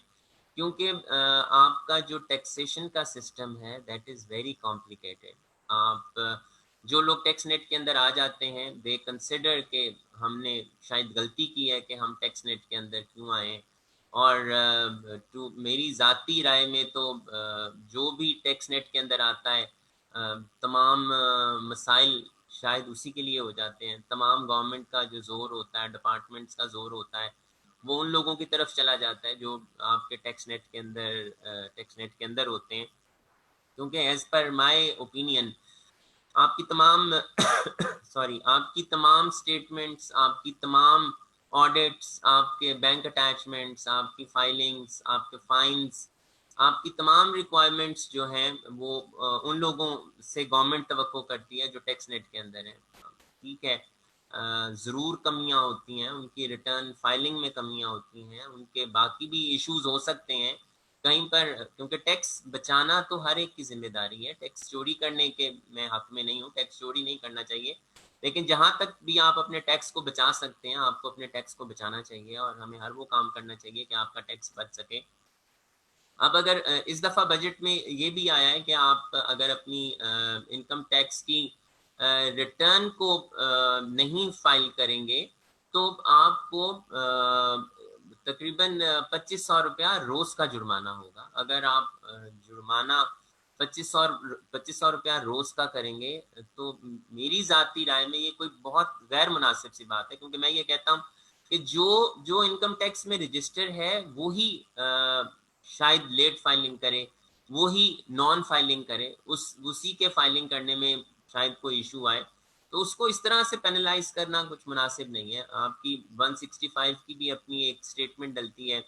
क्योंकि आपका जो टैक्सेशन का सिस्टम है दैट इज़ वेरी कॉम्प्लिकेटेड। आप जो लोग टैक्स नेट के अंदर आ जाते हैं, दे कंसिडर के हमने शायद गलती की है कि हम टैक्स नेट के अंदर क्यों आए। और टू मेरी ज़ाती राय में तो जो भी टैक्स नेट के अंदर आता है, तमाम मसाइल शायद उसी के लिए हो जाते हैं। तमाम गवर्नमेंट का जो ज़ोर होता है, डिपार्टमेंट्स का ज़ोर होता है, वो उन लोगों की तरफ चला जाता है जो आपके टैक्स नेट के अंदर होते हैं। क्योंकि एज पर माय ओपिनियन आपकी तमाम आपकी तमाम स्टेटमेंट्स, आपकी तमाम ऑडिट्स, आपके बैंक अटैचमेंट्स, आपकी फाइलिंग्स, आपके फाइन्स, आपकी तमाम रिक्वायरमेंट्स जो हैं वो उन लोगों से गवर्नमेंट तवक्को करती है जो टैक्स नेट के अंदर है। ठीक है, ज़रूर कमियां होती हैं, उनकी रिटर्न फाइलिंग में कमियां होती हैं, उनके बाकी भी इश्यूज हो सकते हैं कहीं पर, क्योंकि टैक्स बचाना तो हर एक की जिम्मेदारी है। टैक्स चोरी करने के मैं हक में नहीं हूँ, टैक्स चोरी नहीं करना चाहिए, लेकिन जहां तक भी आप अपने टैक्स को बचा सकते हैं, आपको अपने टैक्स को बचाना चाहिए और हमें हर वो काम करना चाहिए कि आपका टैक्स बच सके। अब अगर इस दफ़ा बजट में ये भी आया है कि आप अगर अपनी इनकम टैक्स की रिटर्न को नहीं फाइल करेंगे तो आपको तकरीबन 2500 रुपया रोज का जुर्माना होगा। अगर आप जुर्माना 2500 रुपया रोज का करेंगे तो मेरी जाती राय में ये कोई बहुत गैर मुनासिब सी बात है, क्योंकि मैं ये कहता हूँ कि जो जो इनकम टैक्स में रजिस्टर है वो ही शायद लेट फाइलिंग करे, वो ही नॉन फाइलिंग करे, उसी के फाइलिंग करने में शायद कोई इशू आए, तो उसको इस तरह से पेनलाइज करना कुछ मुनासिब नहीं है। आपकी 165 की भी अपनी एक स्टेटमेंट डलती है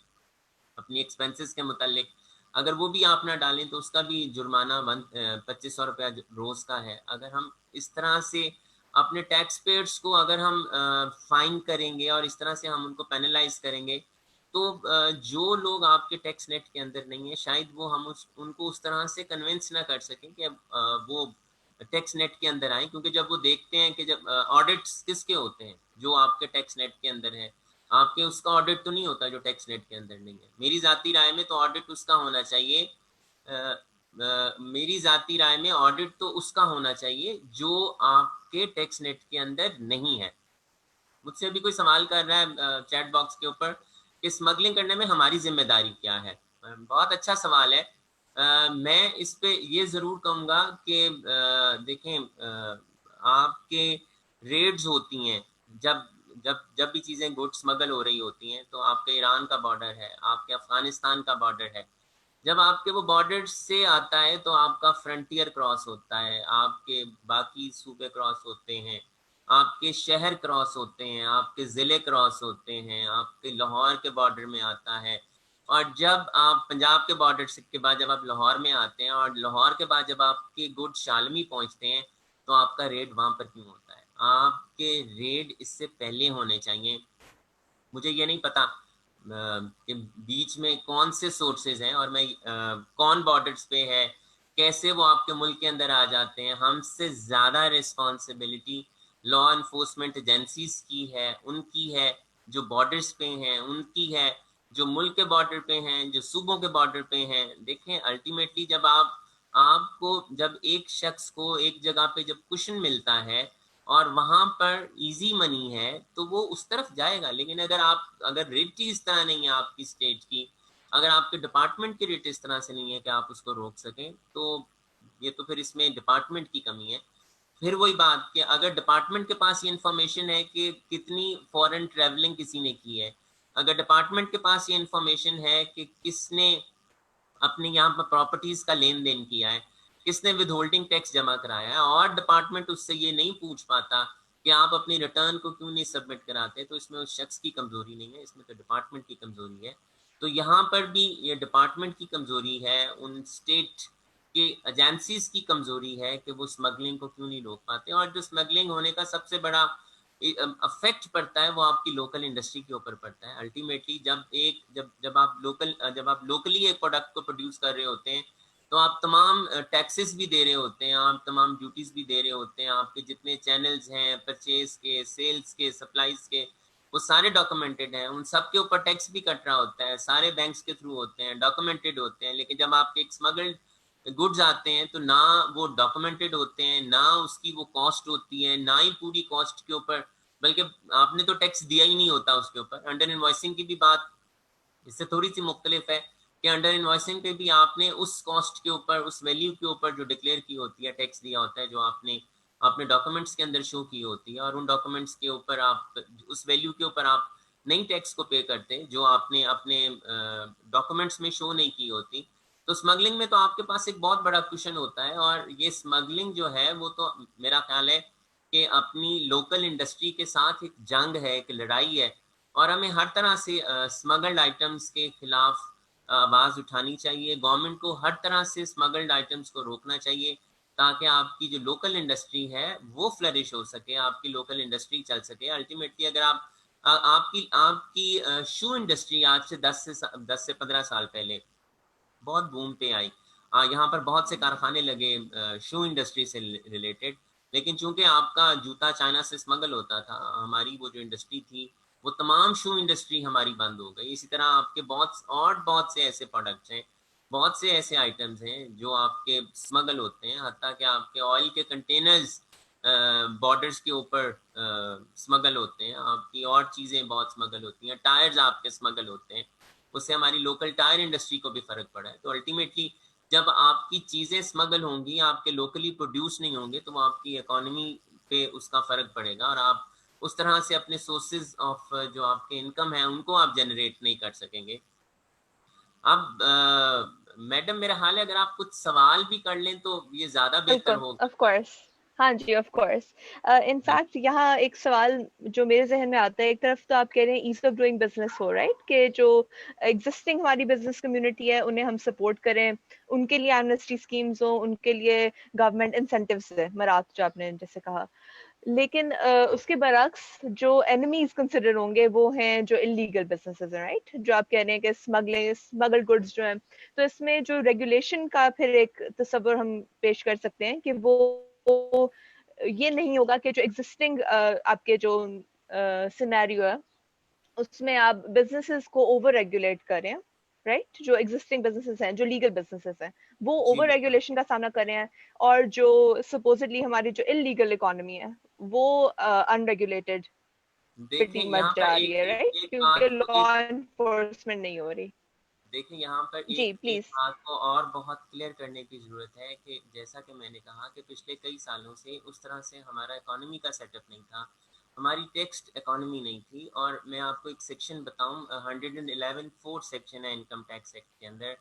अपनी एक्सपेंसेस के मुतालिक, अगर वो भी आप ना डालें तो उसका भी जुर्माना 2500 रुपया रोज का है। अगर हम इस तरह से अपने टैक्स पेयर्स को अगर हम फाइन करेंगे और इस तरह से हम उनको पेनलाइज करेंगे तो जो लोग आपके टैक्स नेट के अंदर नहीं है शायद वो हम उनको उस तरह से कन्विंस ना कर सकें कि वो टैक्स नेट के अंदर आए, क्योंकि जब वो देखते हैं कि जब ऑडिट्स किसके होते हैं जो आपके टैक्स नेट के अंदर है, आपके उसका ऑडिट तो नहीं होता जो टैक्स नेट के अंदर नहीं है। मेरी जाती राय में तो ऑडिट उसका होना चाहिए, मेरी जाती राय में ऑडिट तो उसका होना चाहिए जो आपके टैक्स नेट के अंदर नहीं है। मुझसे अभी कोई सवाल कर रहा है चैट बॉक्स के ऊपर कि स्मगलिंग करने में हमारी जिम्मेदारी क्या है। बहुत अच्छा सवाल है। मैं इस पे ये ज़रूर कहूँगा कि देखें, आपके रेड्स होती हैं जब जब जब भी चीज़ें गुड स्मगल हो रही होती हैं, तो आपके ईरान का बॉर्डर है, आपके अफगानिस्तान का बॉर्डर है, जब आपके वो बॉर्डर से आता है तो आपका फ्रंटियर क्रॉस होता है, आपके बाकी सूबे क्रॉस होते हैं, आपके शहर क्रॉस होते हैं, आपके ज़िले क्रॉस होते हैं, आपके लाहौर के बॉर्डर में आता है। और जब आप पंजाब के बॉर्डर से के बाद जब आप लाहौर में आते हैं और लाहौर के बाद जब आपके गुड शालमी पहुंचते हैं तो आपका रेड वहाँ पर क्यों होता है? आपके रेड इससे पहले होने चाहिए। मुझे ये नहीं पता कि बीच में कौन से सोर्सेज हैं और मैं कौन बॉर्डर्स पे है, कैसे वो आपके मुल्क के अंदर आ जाते हैं। हमसे ज़्यादा रिस्पॉन्सिबिलिटी लॉ इन्फोर्समेंट एजेंसीज की है, उनकी है, जो बॉर्डर्स पे हैं उनकी है, जो मुल्क के बॉर्डर पे हैं, जो सूबों के बॉर्डर पे हैं। देखें अल्टीमेटली जब आपको जब एक शख्स को एक जगह पे जब कुशन मिलता है और वहां पर इजी मनी है तो वो उस तरफ जाएगा। लेकिन अगर रेट इस तरह नहीं है आपकी स्टेट की, अगर आपके डिपार्टमेंट की रेट इस तरह से नहीं है कि आप उसको रोक सकें, तो ये तो फिर इसमें डिपार्टमेंट की कमी है। फिर वही बात कि अगर डिपार्टमेंट के पास ये इन्फॉर्मेशन है कि कितनी फॉरेन ट्रैवलिंग किसी ने की है, अगर डिपार्टमेंट के पास ये इन्फॉर्मेशन है कि किसने अपने यहाँ पर प्रॉपर्टीज का लेन देन किया है, किसने विद होल्डिंग टैक्स जमा कराया है, और डिपार्टमेंट उससे ये नहीं पूछ पाता कि आप अपनी रिटर्न को क्यों नहीं सबमिट कराते, तो इसमें उस शख्स की कमजोरी नहीं है, इसमें तो डिपार्टमेंट की कमजोरी है। तो यहाँ पर भी ये डिपार्टमेंट की कमजोरी है, उन स्टेट के एजेंसीज की कमजोरी है कि वो स्मगलिंग को क्यों नहीं रोक पाते। और जो स्मगलिंग होने का सबसे बड़ा अफेक्ट पड़ता है वो आपकी लोकल इंडस्ट्री के ऊपर पड़ता है। अल्टीमेटली जब आप लोकली एक प्रोडक्ट को प्रोड्यूस कर रहे होते हैं तो आप तमाम टैक्सेस भी दे रहे होते हैं, आप तमाम ड्यूटीज भी दे रहे होते हैं, आपके जितने चैनल्स हैं परचेज के, सेल्स के, सप्लाईज के, वो सारे डॉक्यूमेंटेड हैं, उन सब के ऊपर टैक्स भी कट रहा होता है, सारे बैंक्स के थ्रू होते हैं, डॉक्यूमेंटेड होते हैं। लेकिन जब आपके एक स्मगल्ड गुड्स आते हैं तो ना वो डॉक्यूमेंटेड होते हैं, ना उसकी वो कॉस्ट होती है, ना ही पूरी कॉस्ट के ऊपर, बल्कि आपने तो टैक्स दिया ही नहीं होता उसके ऊपर। अंडर इनवॉइसिंग की भी बात इससे थोड़ी सी मुख्तलिफ है कि अंडर इनवॉइसिंग पे भी आपने उस कॉस्ट के ऊपर, उस वैल्यू के ऊपर जो डिक्लेयर की होती है, टैक्स दिया होता है, जो आपने डॉक्यूमेंट्स के अंदर शो की होती है, और उन डॉक्यूमेंट्स के ऊपर आप उस वैल्यू के ऊपर आप नई टैक्स को पे करते हैं जो आपने अपने डॉक्यूमेंट्स में शो नहीं की होती। तो स्मगलिंग में तो आपके पास एक बहुत बड़ा क्वेश्चन होता है, और ये स्मगलिंग जो है वो तो मेरा ख्याल है कि अपनी लोकल इंडस्ट्री के साथ एक जंग है, एक लड़ाई है, और हमें हर तरह से स्मगल्ड आइटम्स के खिलाफ आवाज उठानी चाहिए। गवर्नमेंट को हर तरह से स्मगल्ड आइटम्स को रोकना चाहिए ताकि आपकी जो लोकल इंडस्ट्री है वो फ्लरिश हो सके, आपकी लोकल इंडस्ट्री चल सके। अल्टीमेटली अगर आपकी आपकी शू इंडस्ट्री आज से 10 से 15 साल पहले बहुत बूम पे आई, यहाँ पर बहुत से कारखाने लगे शू इंडस्ट्री से रिलेटेड, लेकिन चूंकि आपका जूता चाइना से स्मगल होता था, हमारी वो जो इंडस्ट्री थी वो तमाम शू इंडस्ट्री हमारी बंद हो गई। इसी तरह आपके बहुत से ऐसे प्रोडक्ट्स हैं, बहुत से ऐसे आइटम्स हैं जो आपके स्मगल होते हैं, हत्ता कि आपके ऑयल के कंटेनर्स बॉर्डर्स के ऊपर स्मगल होते हैं, आपकी और चीज़ें बहुत स्मगल होती हैं, टायर्स आपके स्मगल होते हैं, उससे हमारी लोकल टायर इंडस्ट्री को भी फर्क पड़ा है। तो अल्टीमेटली जब आपकी चीज़ें स्मगल होंगी, आपके लोकली प्रोड्यूस नहीं होंगे, तो वो आपकी इकोनॉमी पे उसका फर्क पड़ेगा, और आप उस तरह से अपने सोर्सेज ऑफ जो आपके इनकम है उनको आप जनरेट नहीं कर सकेंगे। अब मैडम मेरा हाल है अगर आप कुछ सवाल भी कर लें तो ये ज्यादा बेहतर होगा। ऑफ कोर्स, हाँ जी, ऑफ कोर्स। इनफैक्ट यहाँ एक सवाल जो मेरे जहन में आता है, एक तरफ तो आप कह रहे हैं ईज ऑफ डूइंग बिजनेस हो, राइट, कि जो एग्जिस्टिंग हमारी बिजनेस कम्युनिटी है उन्हें हम सपोर्ट करें, उनके लिए एमनेस्टी स्कीम्स हो, उनके लिए गवर्नमेंट इंसेंटिव्स है, मरात जो आपने जैसे कहा। लेकिन उसके बरक्स जो एनिमीज कंसिडर होंगे वो हैं जो इलीगल बिजनेसेस हैं, राइट, जो आप कह रहे हैं कि स्मगल्ड गुड्स जो हैं। तो इसमें जो रेगुलेशन का फिर एक तस्वर हम पेश कर सकते हैं कि वो ये नहीं होगा कि जो एग्जिस्टिंग आपके जो सिनेरियो है उसमें आप बिजनेसेस को ओवर रेगुलेट करें, राइट, जो एग्जिस्टिंग बिजनेसेस हैं, जो लीगल बिजनेसेस हैं, वो जी ओवर बिल्कुल। रेगुलेशन का सामना कर रहे हैं, और जो सपोजिटली हमारी जो इलीगल इकोनॉमी है वो अनरेगुलेटेड देखें पिटी मच यहाँ पर जा रही है, राइट, एक क्योंकि बात को लॉ एनफोर्समेंट नहीं हो रही। देखें यहाँ पर जी एक प्लीज। बात को और बहुत क्लियर करने की ज़रूरत है कि जैसा कि मैंने कहा कि पिछले कई सालों से उस तरह से हमारा इकोनॉमी का सेटअप नहीं था, हमारी टेक्स्ट इकोनॉमी नहीं थी। और मैं आपको एक सेक्शन बताऊं, 111 फोर्थ सेक्शन है इनकम टैक्स एक्ट के अंदर,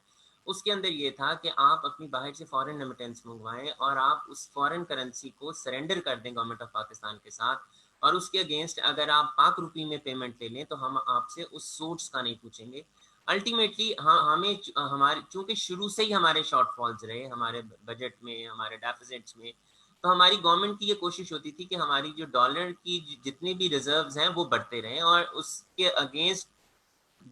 उसके अंदर ये था कि आप अपनी बाहर से फॉरेन रेमिटेंस मंगवाएं और आप उस फॉरेन करेंसी को सरेंडर कर दें गवर्नमेंट ऑफ पाकिस्तान के साथ, और उसके अगेंस्ट अगर आप पाक रुपये में पेमेंट ले लें तो हम आपसे उस सोर्स का नहीं पूछेंगे। अल्टीमेटली हाँ, हमें हमारे चूंकि शुरू से ही हमारे शॉर्टफॉल्स रहे हमारे बजट में, हमारे डेफिसिट्स में, तो हमारी गवर्नमेंट की ये कोशिश होती थी कि हमारी जो डॉलर की जितने भी रिजर्व्स हैं वो बढ़ते रहें, और उसके अगेंस्ट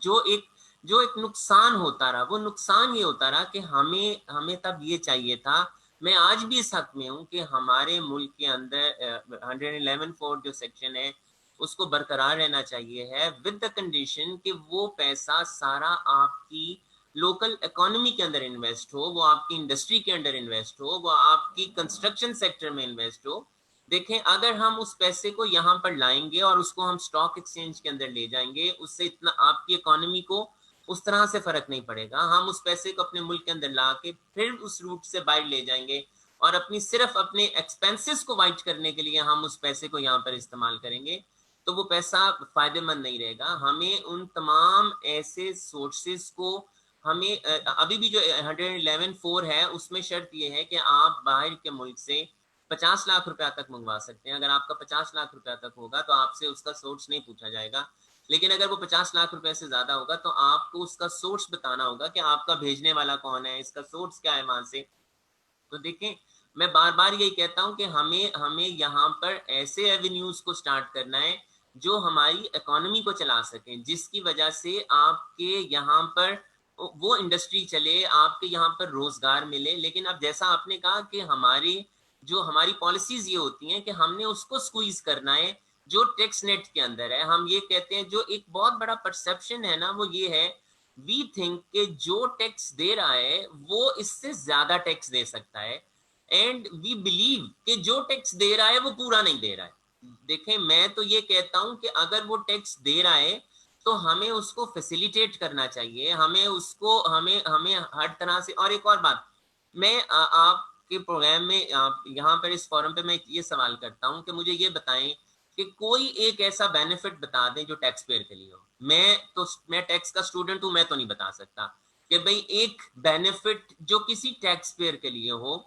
जो एक जो एक नुकसान होता रहा, वो नुकसान ये होता रहा कि हमें तब ये चाहिए था, मैं आज भी इस हक में हूँ कि हमारे मुल्क के अंदर 111(4) जो सेक्शन है उसको बरकरार रहना चाहिए है, विद द कंडीशन कि वो पैसा सारा आपकी लोकल इकोनॉमी के अंदर इन्वेस्ट हो, वो आपकी इंडस्ट्री के अंदर इन्वेस्ट हो, वो आपकी कंस्ट्रक्शन सेक्टर में इन्वेस्ट हो। देखें, अगर हम उस पैसे को यहाँ पर लाएंगे और उसको हम स्टॉक एक्सचेंज के अंदर ले जाएंगे, उससे इतना आपकी इकोनॉमी को उस तरह से फर्क नहीं पड़ेगा। हम उस पैसे को अपने मुल्क के अंदर ला के फिर उस रूट से बाहर ले जाएंगे और अपनी सिर्फ अपने एक्सपेंसेस को वाइट करने के लिए हम उस पैसे को यहाँ पर इस्तेमाल करेंगे, तो वो पैसा फायदेमंद नहीं रहेगा। हमें उन तमाम ऐसे सोर्सेस को हमें अभी भी जो 111(4) है उसमें शर्त ये है कि आप बाहर के मुल्क से 50 लाख रुपया तक मंगवा सकते हैं। अगर आपका 50 लाख रुपया तक होगा तो आपसे उसका सोर्स नहीं पूछा जाएगा, लेकिन अगर वो 50 लाख रुपए से ज्यादा होगा तो आपको उसका सोर्स बताना होगा कि आपका भेजने वाला कौन है, इसका सोर्स क्या है वहां से। तो देखें, मैं बार बार यही कहता हूं कि हमें यहाँ पर ऐसे एवेन्यूज को स्टार्ट करना है जो हमारी इकोनॉमी को चला सके, जिसकी वजह से आपके यहाँ पर वो इंडस्ट्री चले, आपके यहाँ पर रोजगार मिले। लेकिन अब जैसा आपने कहा कि हमारी पॉलिसीज ये होती हैं कि हमने उसको स्क्वीज करना है जो टैक्स नेट के अंदर है। हम ये कहते हैं, जो एक बहुत बड़ा परसेप्शन है ना, वो ये है, वी थिंक कि जो टैक्स दे रहा है वो इससे ज्यादा टैक्स दे सकता है, एंड वी बिलीव कि जो टैक्स दे रहा है वो पूरा नहीं दे रहा है। देखें, मैं तो ये कहता हूं कि अगर वो टैक्स दे रहा है तो हमें उसको फैसिलिटेट करना चाहिए, हमें हमें हर तरह से। और एक और बात, मैं आपके प्रोग्राम में यहाँ पर इस फोरम पे मैं ये सवाल करता हूँ कि मुझे ये बताएं कि कोई एक ऐसा बेनिफिट बता दें जो टैक्स पेयर के लिए हो। मैं टैक्स का स्टूडेंट हूं, मैं तो नहीं बता सकता कि भाई एक बेनिफिट जो किसी टैक्स पेयर के लिए हो।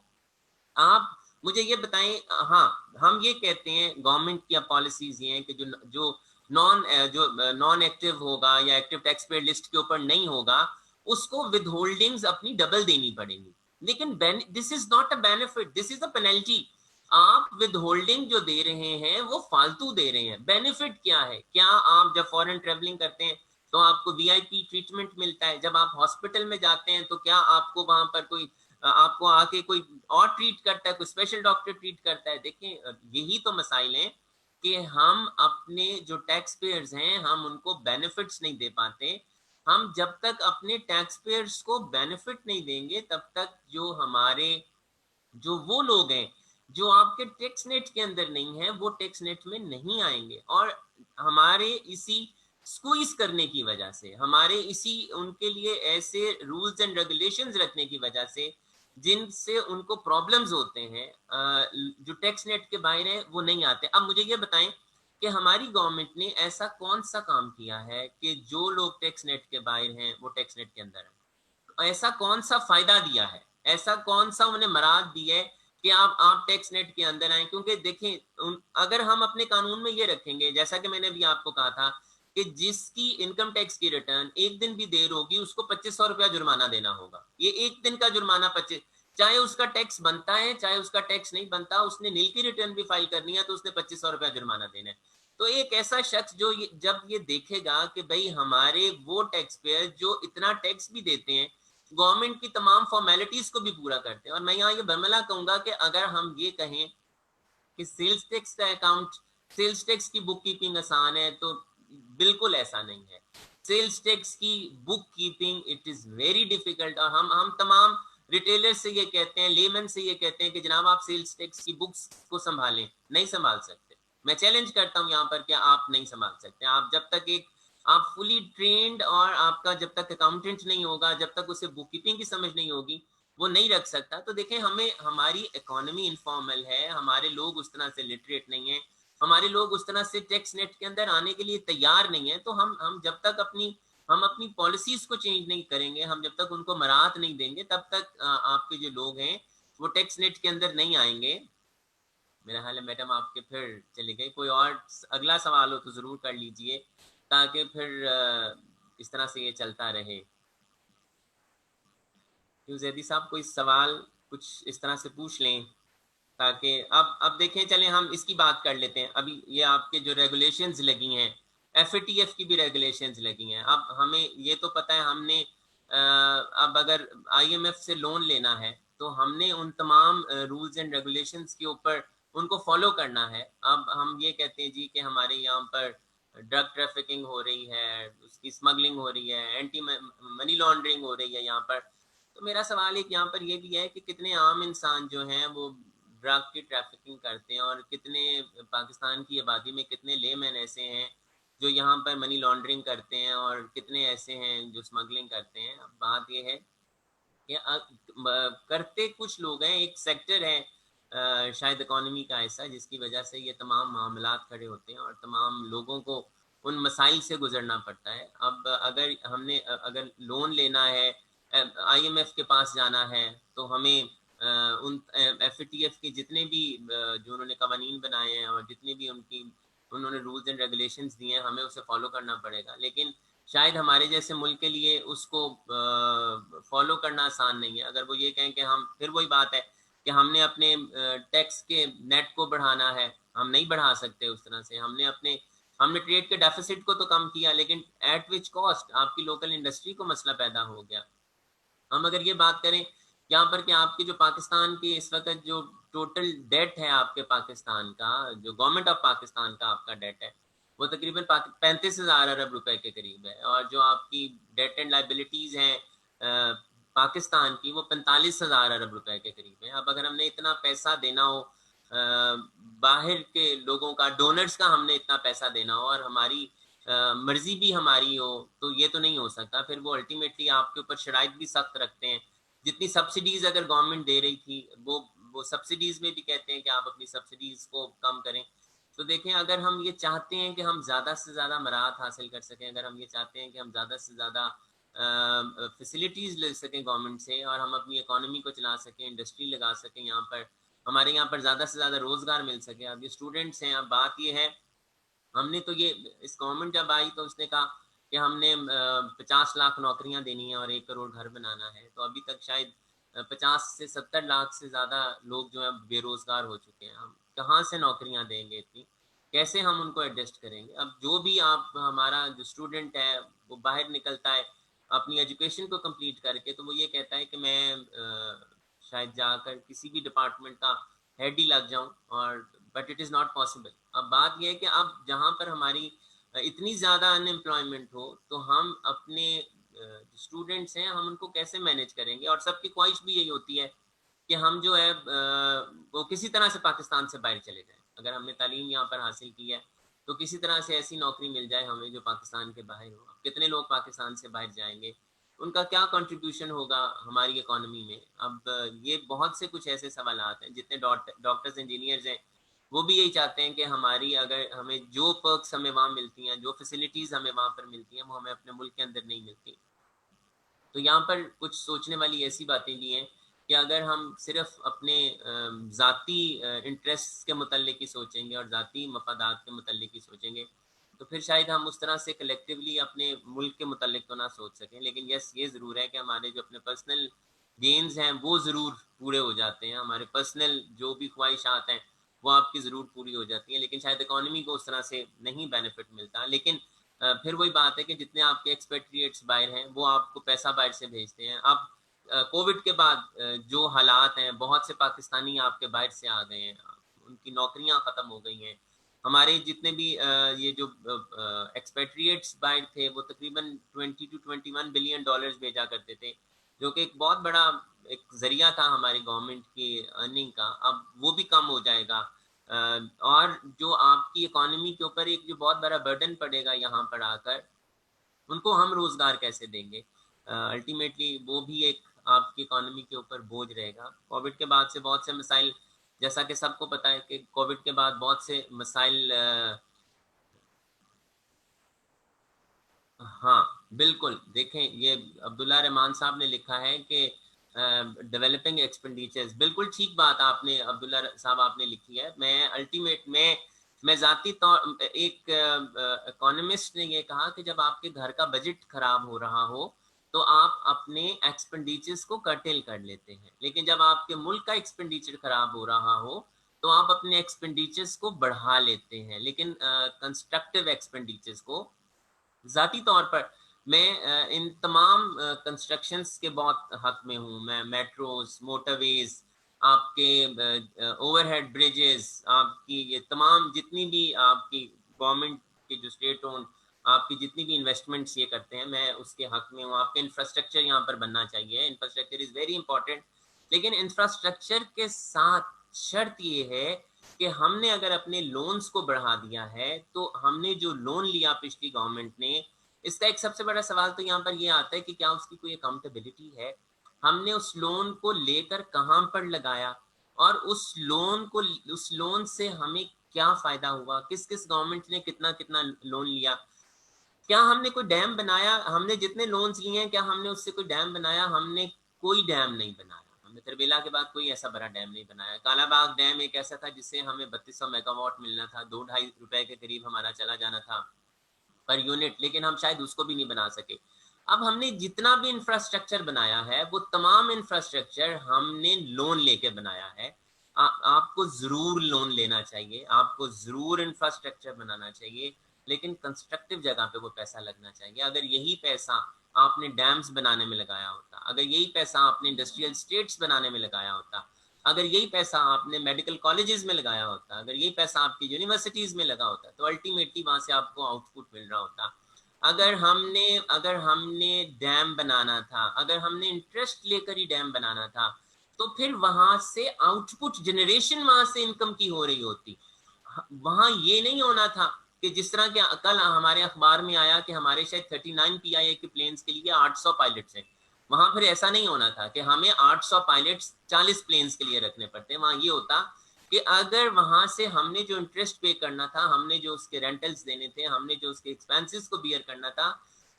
आप मुझे ये बताएं। हाँ, हम ये कहते हैं, गवर्नमेंट की पॉलिसीज ये हैं कि जो नॉन एक्टिव होगा या एक्टिव टैक्स पेयर लिस्ट के ऊपर नहीं होगा, उसको विद होल्डिंग्स अपनी डबल देनी पड़ेगी। लेकिन this is not a benefit, this is a penalty. आप विद होल्डिंग जो दे रहे हैं वो फालतू दे रहे हैं। बेनिफिट क्या है? क्या आप जब फॉरेन ट्रेवलिंग करते हैं तो आपको वीआईपी ट्रीटमेंट मिलता है? जब आप हॉस्पिटल में जाते हैं तो क्या आपको वहां पर कोई आपको आके कोई और ट्रीट करता है, कोई स्पेशल डॉक्टर ट्रीट करता है? देखें, यही तो मसाइल हैं कि हम अपने जो टैक्स पेयर्स हैं हम उनको बेनिफिट्स नहीं दे पाते। हम जब तक अपने टैक्स पेयर्स को बेनिफिट नहीं देंगे तब तक जो वो लोग हैं जो आपके टैक्स नेट के अंदर नहीं है, वो टैक्स नेट में नहीं आएंगे। और हमारे इसी स्क्वीज करने की वजह से, हमारे इसी उनके लिए ऐसे रूल्स एंड रेगुलेशंस रखने की वजह से जिनसे उनको प्रॉब्लम्स होते हैं, जो टैक्स नेट के बाहर है वो नहीं आते। अब मुझे ये बताएं कि हमारी गवर्नमेंट ने ऐसा कौन सा काम किया है कि जो लोग टैक्स नेट के बाहर हैं वो टैक्स नेट के अंदर है? ऐसा कौन सा फायदा दिया है? ऐसा कौन सा उन्हें मराद दी है कि आप टैक्स नेट के अंदर आए? क्योंकि देखें, अगर हम अपने कानून में ये रखेंगे, जैसा कि मैंने भी आपको कहा था कि जिसकी इनकम टैक्स की रिटर्न एक दिन भी देर होगी उसको 2500 रुपया जुर्माना देना होगा। ये एक दिन का जुर्माना 25, चाहे उसका टैक्स बनता है चाहे उसका टैक्स नहीं बनता, उसने नील की रिटर्न भी फाइल करनी है तो उसने 2500 रुपया जुर्माना देना है। तो एक ऐसा शख्स जो जब ये देखेगा कि भाई हमारे वो टैक्स पेयर जो इतना टैक्स भी देते हैं, गवर्नमेंट की तमाम फॉर्मेलिटीज को भी पूरा करते हैं। और मैं यहाँ ये बरमला कहूंगा कि अगर हम ये कहें कि सेल्स टैक्स का अकाउंट, सेल्स टैक्स की बुक कीपिंग आसान है, तो बिल्कुल ऐसा नहीं है। सेल्स टैक्स की book keeping it is very difficult. और हम तमाम रिटेलर से ये कहते हैं, लेमन से ये कहते हैं कि जनाब आप सेल्स टैक्स की बुक्स को संभालें, नहीं संभाल सकते। मैं चैलेंज करता हूं यहाँ पर कि आप नहीं संभाल सकते। आप जब तक आप फुली ट्रेंड और आपका जब तक अकाउंटेंट नहीं होगा, जब तक उसे बुक कीपिंग की समझ नहीं होगी, वो नहीं रख सकता। तो देखें, हमारी इकोनॉमी इनफॉर्मल है, हमारे लोग उस तरह से लिटरेट नहीं है, हमारे लोग उस तरह से टैक्स नेट के अंदर आने के लिए तैयार नहीं है। तो हम जब तक हम अपनी पॉलिसीज को चेंज नहीं करेंगे, हम जब तक उनको मराहत नहीं देंगे, तब तक आपके जो लोग हैं वो टैक्स नेट के अंदर नहीं आएंगे। मेरा ख्याल है मैडम आपके फिर चले गए। कोई और अगला सवाल हो तो जरूर कर लीजिए ताकि फिर इस तरह से ये चलता रहे। जैदी साहब कोई सवाल कुछ इस तरह से पूछ लें ताकि अब देखें, चलें हम इसकी बात कर लेते हैं। अभी ये आपके जो रेगुलेशंस लगी हैं FATF की भी रेगुलेशंस लगी हैं। अब हमें ये तो पता है, हमने अब अगर IMF से लोन लेना है तो हमने उन तमाम रूल्स एंड रेगुलेशंस के ऊपर उनको फॉलो करना है। अब हम ये कहते हैं जी कि हमारे यहाँ पर ड्रग ट्रैफिकिंग हो रही है, उसकी स्मगलिंग हो रही है, एंटी मनी लॉन्ड्रिंग हो रही है यहाँ पर। तो मेरा सवाल एक यहाँ पर ये भी है कि कितने आम इंसान जो हैं वो ड्रग की ट्रैफिकिंग करते हैं, और कितने पाकिस्तान की आबादी में कितने लेमैन ऐसे हैं जो यहाँ पर मनी लॉन्ड्रिंग करते हैं, और कितने ऐसे हैं जो स्मगलिंग करते हैं। अब बात ये है कि करते कुछ लोग हैं, एक सेक्टर है शायद इकोनॉमी का ऐसा, जिसकी वजह से ये तमाम मामलात खड़े होते हैं और तमाम लोगों को उन मसाइल से गुजरना पड़ता है। अब अगर हमने अगर लोन लेना है, IMF के पास जाना है, तो हमें उन FATF के जितने भी जो उन्होंने कवानीन बनाए हैं और जितने भी उन्होंने रूल्स एंड रेगुलेशंस दिए हैं, हमें उसे फॉलो करना पड़ेगा। लेकिन शायद हमारे जैसे मुल्क के लिए उसको फॉलो करना आसान नहीं है। अगर वो ये कहें कि हम, फिर वही बात है कि हमने अपने टैक्स के नेट को बढ़ाना है, हम नहीं बढ़ा सकते उस तरह से। हमने ट्रेड के डेफिसिट को तो कम किया, लेकिन एट विच कॉस्ट? आपकी लोकल इंडस्ट्री को मसला पैदा हो गया। हम अगर ये बात करें यहाँ पर कि आपके जो पाकिस्तान के इस वक्त जो टोटल डेट है आपके पाकिस्तान का, जो गवर्नमेंट ऑफ पाकिस्तान का आपका डेट है, वो तकरीबन 35,000 अरब रुपए के करीब है। और जो आपकी डेट एंड लाइबिलिटीज हैं पाकिस्तान की, वो 45,000 अरब रुपए के करीब है। अब अगर हमने इतना पैसा देना हो, बाहर के लोगों का, डोनर्स का हमने इतना पैसा देना हो, और हमारी मर्जी भी हमारी हो, तो ये तो नहीं हो सकता। फिर वो अल्टीमेटली आपके ऊपर शराइत भी सख्त रखते हैं। जितनी सब्सिडीज अगर गवर्नमेंट दे रही थी, वो सब्सिडीज में भी कहते हैं कि आप अपनी सब्सिडीज को कम करें। तो देखें, अगर हम ये चाहते हैं कि हम ज़्यादा से ज़्यादा मराहत हासिल कर सकें, अगर हम ये चाहते हैं कि हम ज़्यादा से ज़्यादा फैसिलिटीज़ ले सकें गवर्नमेंट से, और हम अपनी इकोनॉमी को चला सकें, इंडस्ट्री लगा सकें, यहाँ पर हमारे यहाँ पर ज़्यादा से ज़्यादा रोज़गार मिल सके। अब ये स्टूडेंट्स हैं, अब बात ये है, हमने तो ये, इस गवर्नमेंट जब आई तो उसने कहा कि हमने 50 लाख नौकरियां देनी है और 1 करोड़ घर बनाना है। तो अभी तक शायद 50 से 70 लाख से ज़्यादा लोग जो है बेरोज़गार हो चुके हैं। हम कहाँ से नौकरियां देंगे इतनी? कैसे हम उनको एडजस्ट करेंगे? अब जो भी आप, हमारा जो स्टूडेंट है वो बाहर निकलता है अपनी एजुकेशन को कंप्लीट करके, तो वो ये कहता है कि मैं शायद जाकर किसी भी डिपार्टमेंट का हेड ही लग जाऊं, और but it is not possible. अब बात यह है कि अब जहाँ पर हमारी इतनी ज़्यादा अनएम्प्लॉयमेंट हो, तो हम अपने स्टूडेंट्स हैं, हम उनको कैसे मैनेज करेंगे? और सबकी ख्वाहिश भी यही होती है कि हम जो है वो किसी तरह से पाकिस्तान से बाहर चले जाएं। अगर हमने तालीम यहाँ पर हासिल की है, तो किसी तरह से ऐसी नौकरी मिल जाए हमें जो पाकिस्तान के बाहर हो। कितने लोग पाकिस्तान से बाहर जाएंगे, उनका क्या कंट्रीब्यूशन होगा हमारी इकोनॉमी में? अब ये बहुत से कुछ ऐसे सवालात हैं। जितने डॉक्टर्स इंजीनियर्स हैं, वो भी यही चाहते हैं कि हमारी, अगर हमें जो पर्क्स हमें वहाँ मिलती हैं, जो फैसिलिटीज़ हमें वहाँ पर मिलती हैं, वो हमें अपने मुल्क के अंदर नहीं मिलती। तो यहाँ पर कुछ सोचने वाली ऐसी बातें भी हैं कि अगर हम सिर्फ अपने ज़ाती इंटरेस्ट के मुतल्लिक ही सोचेंगे और ज़ाती मफादात के मुतल्लिक ही सोचेंगे, तो फिर शायद हम उस तरह से कलेक्टिवली अपने मुल्क के मुतल्लिक तो ना सोच सकें। लेकिन यस, ये ज़रूर है कि हमारे जो अपने पर्सनल गेन्स हैं वो ज़रूर पूरे हो जाते हैं। हमारे पर्सनल जो भी ख्वाहिशात हैं वो आपकी ज़रूर पूरी हो जाती हैं, लेकिन शायद इकॉनमी को उस तरह से नहीं बेनिफिट मिलता। लेकिन फिर वही बात है कि जितने आपके एक्सपेट्रिएट्स बाहर हैं, वो आपको पैसा बाहर से भेजते हैं। अब कोविड के बाद जो हालात हैं, बहुत से पाकिस्तानी आपके बाहर से आ गए हैं, उनकी नौकरियां ख़त्म हो गई हैं। हमारे जितने भी ये जो एक्सपेट्रिएट्स बाहर थे, वो तकरीबन 20 to 21 बिलियन डॉलर्स भेजा करते थे, जो कि एक बहुत बड़ा एक जरिया था हमारी गवर्नमेंट की अर्निंग का। अब वो भी कम हो जाएगा, और जो आपकी इकोनॉमी के ऊपर एक जो बहुत बड़ा बर्डन पड़ेगा यहाँ पर आकर, उनको हम रोजगार कैसे देंगे? अल्टीमेटली वो भी एक आपकी इकोनॉमी के ऊपर बोझ रहेगा। कोविड के बाद से बहुत से मसाइल, जैसा कि सबको पता है कि कोविड के बाद बहुत से मसाइल, हाँ बिल्कुल, देखें ये अब्दुल्ला रहमान साहब ने लिखा है कि डेवलपिंग एक्सपेंडिचर्स, बिल्कुल ठीक बात आपने अब्दुल्ला साहब आपने लिखी है। मैं जाती तौर, एक इकोनॉमिस्ट ने ये कहा कि जब आपके घर का बजट खराब हो रहा हो तो आप अपने एक्सपेंडिचर्स को कर्टेल कर लेते हैं, लेकिन जब आपके मुल्क का एक्सपेंडिचर खराब हो रहा हो तो आप अपने एक्सपेंडिचर्स को बढ़ा लेते हैं, लेकिन कंस्ट्रक्टिव एक्सपेंडिचर्स को ज़ाती तौर पर मैं इन तमाम कंस्ट्रक्शंस के बहुत हक में हूँ। मैं मेट्रोज, मोटरवेज, आपके ओवरहेड ब्रिजेस, आपकी ये तमाम जितनी भी आपकी गवर्नमेंट के जो स्टेट ओन आपकी जितनी भी इन्वेस्टमेंट्स ये करते हैं, मैं उसके हक में हूँ। आपका इंफ्रास्ट्रक्चर यहाँ पर बनना चाहिए, इंफ्रास्ट्रक्चर इज़ वेरी इंपॉर्टेंट, लेकिन इंफ्रास्ट्रक्चर के साथ शर्त ये है कि हमने अगर अपने लोन्स को बढ़ा दिया है, तो हमने जो लोन लिया पिछली गवर्नमेंट ने, इसका एक सबसे बड़ा सवाल तो यहाँ पर ये आता है कि क्या उसकी कोई अकाउंटेबिलिटी है। हमने उस लोन को लेकर कहाँ पर लगाया, और उस लोन से हमें क्या फायदा हुआ, किस किस गवर्नमेंट ने कितना कितना लोन लिया, क्या हमने कोई डैम बनाया, हमने जितने लोन्स लिए हैं क्या हमने उससे कोई डैम बनाया, हमने कोई डैम नहीं बनाया। हमने तरबेला के बाद कोई ऐसा बड़ा डैम नहीं बनाया। कालाबाग डैम एक ऐसा था जिससे हमें 3200 मेगावाट मिलना था, 2-2.5 रुपए के करीब हमारा चला जाना था पर यूनिट, लेकिन हम शायद उसको भी नहीं बना सके। अब हमने जितना भी इंफ्रास्ट्रक्चर बनाया है, वो तमाम इंफ्रास्ट्रक्चर हमने लोन लेके बनाया है। आपको जरूर लोन लेना चाहिए, आपको जरूर इंफ्रास्ट्रक्चर बनाना चाहिए, लेकिन कंस्ट्रक्टिव जगह पे वो पैसा लगना चाहिए। अगर यही पैसा आपने डैम्स बनाने में लगाया होता, अगर यही पैसा आपने इंडस्ट्रियल स्टेट्स बनाने में लगाया होता, अगर यही पैसा आपने मेडिकल कॉलेजेस में लगाया होता, अगर यही पैसा आपकी यूनिवर्सिटीज में लगा होता, तो अल्टीमेटली वहां से आपको आउटपुट मिल रहा होता। अगर हमने डैम बनाना था, अगर हमने इंटरेस्ट लेकर ही डैम बनाना था, तो फिर वहां से आउटपुट जनरेशन वहां से इनकम की हो रही होती। वहां ये नहीं होना था कि जिस तरह के कल हमारे अखबार में आया कि हमारे शायद 39 PIA के प्लेन्स के लिए 800 पायलट्स हैं। वहां फिर ऐसा नहीं होना था कि हमें 800 पायलट्स 40 प्लेन्स के लिए रखने पड़ते। वहां ये होता कि अगर वहां से हमने जो इंटरेस्ट पे करना था, हमने जो उसके रेंटल्स देने थे, हमने जो उसके एक्सपेंसेस को बियर करना था,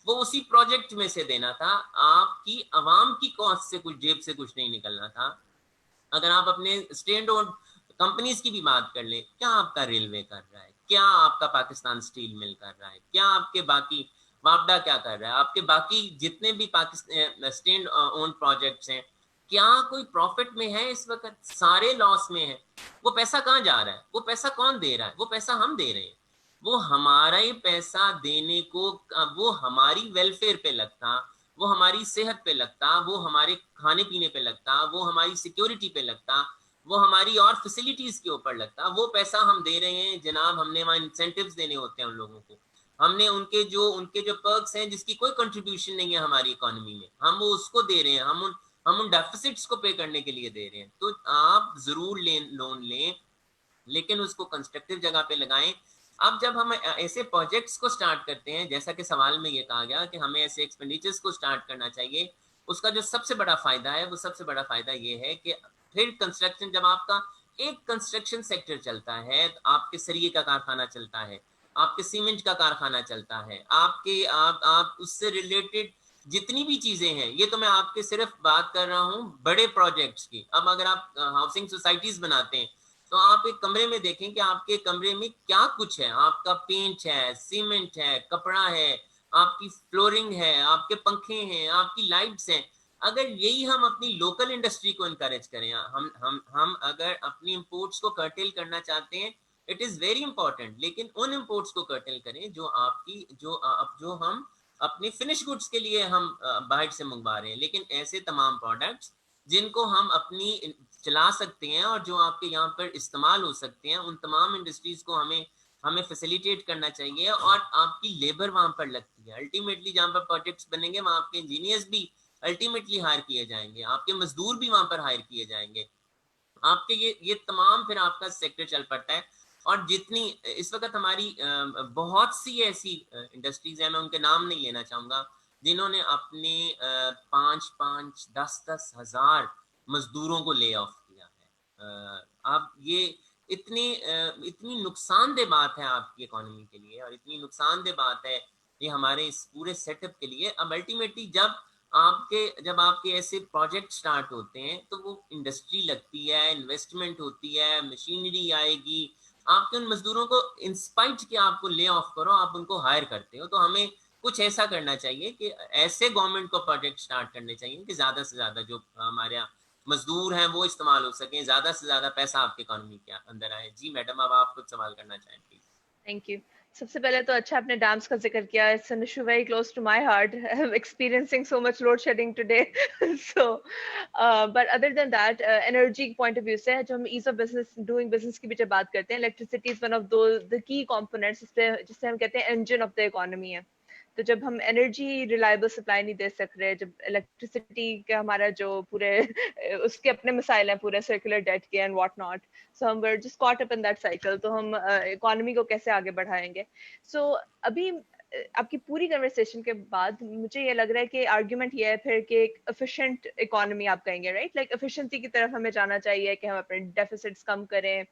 वो उसी प्रोजेक्ट में से देना था। आपकी आवाम की कॉस्ट से कुछ, जेब से कुछ नहीं निकलना था। अगर आप अपने स्टेट ओन्ड कंपनीज की भी बात कर लें, क्या आपका रेलवे कर रहा है, क्या आपका पाकिस्तान स्टील मिल कर रहा है, क्या आपके बाकी वापडा क्या कर रहा है, आपके बाकी जितने भी पाकिस्तान स्टेट ओन्ड प्रोजेक्ट्स हैं, क्या कोई प्रॉफिट में है इस वक्त? सारे लॉस में है। वो पैसा कहाँ जा रहा है, वो पैसा कौन दे रहा है? वो पैसा हम दे रहे हैं। वो हमारा ही पैसा देने को, वो हमारी वेलफेयर पे लगता, वो हमारी सेहत पे लगता, वो हमारे खाने पीने पे लगता, वो हमारी सिक्योरिटी पे लगता, वो हमारी और फैसिलिटीज के ऊपर लगता। वो पैसा हम दे रहे हैं जनाब, हमने वहाँ इंसेंटिव्स देने होते हैं उन लोगों को, हमने उनके जो पर्क्स हैं जिसकी कोई कंट्रीब्यूशन नहीं है हमारी इकोनॉमी में, हम वो उसको दे रहे हैं, हम उन डेफिसिट्स को पे करने के लिए दे रहे हैं। तो आप जरूर लोन लें, लेकिन उसको कंस्ट्रक्टिव जगह पे लगाएं। अब जब हम ऐसे प्रोजेक्ट्स को स्टार्ट करते हैं, जैसा कि सवाल में ये कहा गया कि हमें ऐसे एक्सपेंडिचर्स को स्टार्ट करना चाहिए, उसका जो सबसे बड़ा फायदा है, वो सबसे बड़ा फायदा ये है कि फिर कंस्ट्रक्शन, जब आपका एक कंस्ट्रक्शन सेक्टर चलता है, तो आपके सरिये का कारखाना चलता है, आपके सीमेंट का कारखाना चलता है, आप उससे रिलेटेड जितनी भी चीजें हैं, ये तो मैं आपके सिर्फ बात कर रहा हूँ बड़े प्रोजेक्ट्स की। अब अगर आप हाउसिंग सोसाइटीज बनाते हैं, तो आप एक कमरे में देखें कि आपके कमरे में क्या कुछ है। आपका पेंट है, सीमेंट है, कपड़ा है, आपकी फ्लोरिंग है, आपके पंखे हैं, आपकी लाइट्स हैं। अगर यही हम अपनी लोकल इंडस्ट्री को इनकरेज करें, हम अगर अपनी इंपोर्ट्स को कर्टेल करना चाहते हैं, इट इज वेरी इंपॉर्टेंट, लेकिन उन इंपोर्ट्स को कर्टेल करें जो हम अपनी फिनिश गुड्स के लिए हम बाहर से मंगवा रहे हैं। लेकिन ऐसे तमाम प्रोडक्ट्स जिनको हम अपनी चला सकते हैं और जो आपके यहाँ पर इस्तेमाल हो सकते हैं, उन तमाम इंडस्ट्रीज को हमें फैसिलिटेट करना चाहिए। और आपकी लेबर वहां पर लगती है, अल्टीमेटली जहाँ पर प्रोजेक्ट्स बनेंगे वहां आपके इंजीनियर्स भी अल्टीमेटली हायर किए जाएंगे, आपके मजदूर भी वहां पर हायर किए जाएंगे, आपके ये तमाम फिर आपका सेक्टर चल पड़ता है। और जितनी इस वक्त हमारी बहुत सी ऐसी इंडस्ट्रीज हैं, मैं उनके नाम नहीं लेना चाहूंगा, जिन्होंने अपने 5-5, 10-10 हजार मजदूरों को ले ऑफ किया है। अब ये इतनी नुकसानदेह बात है आपकी इकोनॉमी के लिए, और इतनी नुकसानदेह बात है ये हमारे इस पूरे सेटअप के लिए। अब अल्टीमेटली जब आपके ऐसे प्रोजेक्ट स्टार्ट होते हैं, तो वो इंडस्ट्री लगती है, इन्वेस्टमेंट होती है, मशीनरी आएगी, आपके उन मजदूरों को इंस्पाइट कि आपको ले ऑफ करो, आप उनको हायर करते हो। तो हमें कुछ ऐसा करना चाहिए कि ऐसे गवर्नमेंट को प्रोजेक्ट स्टार्ट करने चाहिए कि ज्यादा से ज्यादा जो हमारे मजदूर हैं वो इस्तेमाल हो सकें, ज़्यादा से ज़्यादा पैसा आपकी इकोनॉमी के अंदर आए। जी मैडम, अब आप कुछ सवाल करना चाहें प्लीज। Thank you. सबसे पहले तो अच्छा आपने डैम्स का जिक्र किया। It's an issue very close to my heart. I am experiencing so much load shedding today. So but other than that, energy point of view से जो हम ease of business doing business की भी जब बात करते हैं, electricity is one of two the key components जिससे हम कहते हैं इंजन ऑफ द इकोनॉमी है। तो जब हम एनर्जी रिलायबल सप्लाई नहीं दे सक रहे, जब इलेक्ट्रिसिटी का हमारा जो पूरे उसके अपने मिसाइल हैं पूरे सर्कुलर डेट के एंड व्हाट नॉट, सो हम were just caught up in that cycle, तो हम इकोनॉमी को कैसे आगे बढ़ाएंगे? सो अभी आपकी पूरी कन्वर्सेशन के बाद मुझे ये लग रहा है कि आर्ग्यूमेंट ये है फिर कि एक एफिशिएंट इकोनॉमी आप कहेंगे, राइट? लाइक एफिशिएंसी की तरफ हमें जाना चाहिए कि हम अपने डेफिसिट्स कम करें,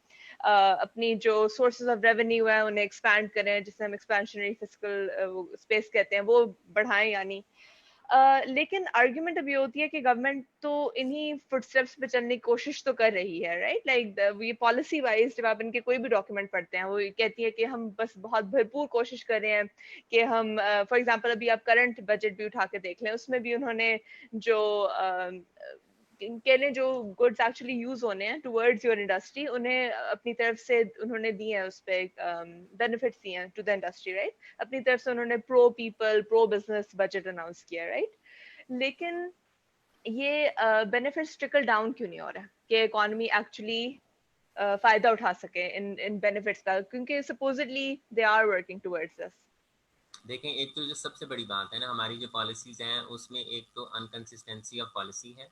अपनी जो सोर्सेज ऑफ रेवेन्यू है उन्हें एक्सपैंड करें, जिसे हम एक्सपेंशनरी फिस्कल स्पेस कहते हैं, वो बढ़ाएं यानी। लेकिन आर्ग्यूमेंट अब ये होती है कि गवर्नमेंट तो इन्हीं फुटस्टेप्स पे चलने की कोशिश तो कर रही है, राइट? लाइक ये पॉलिसी वाइज जब आप इनके कोई भी डॉक्यूमेंट पढ़ते हैं, वो ये कहती है कि हम बस बहुत भरपूर कोशिश कर रहे हैं कि हम, फॉर एग्जांपल अभी आप करंट बजट भी उठा के देख लें, उसमें भी उन्होंने जो के लिए जो गुड्स एक्चुअली यूज होने हैं टुवर्ड्स योर इंडस्ट्री, उन्हें अपनी तरफ से उन्होंने दिए हैं, उस पे बेनिफिट्स दिए हैं टू द इंडस्ट्री, राइट? अपनी तरफ से उन्होंने pro people pro business budget announce किया, राइट? लेकिन ये बेनिफिट्स ट्रिकल डाउन क्यों नहीं हो रहा है कि इकोनॉमी एक्चुअली फायदा उठा सके इन इन बेनिफिट्स का, क्योंकि supposedly they are working towards this. देखें, एक तो जो सबसे बड़ी बात है ना, हमारी जो पॉलिसीज हैं उसमें एक तो अनकंसिस्टेंसी ऑफ पॉलिसी है,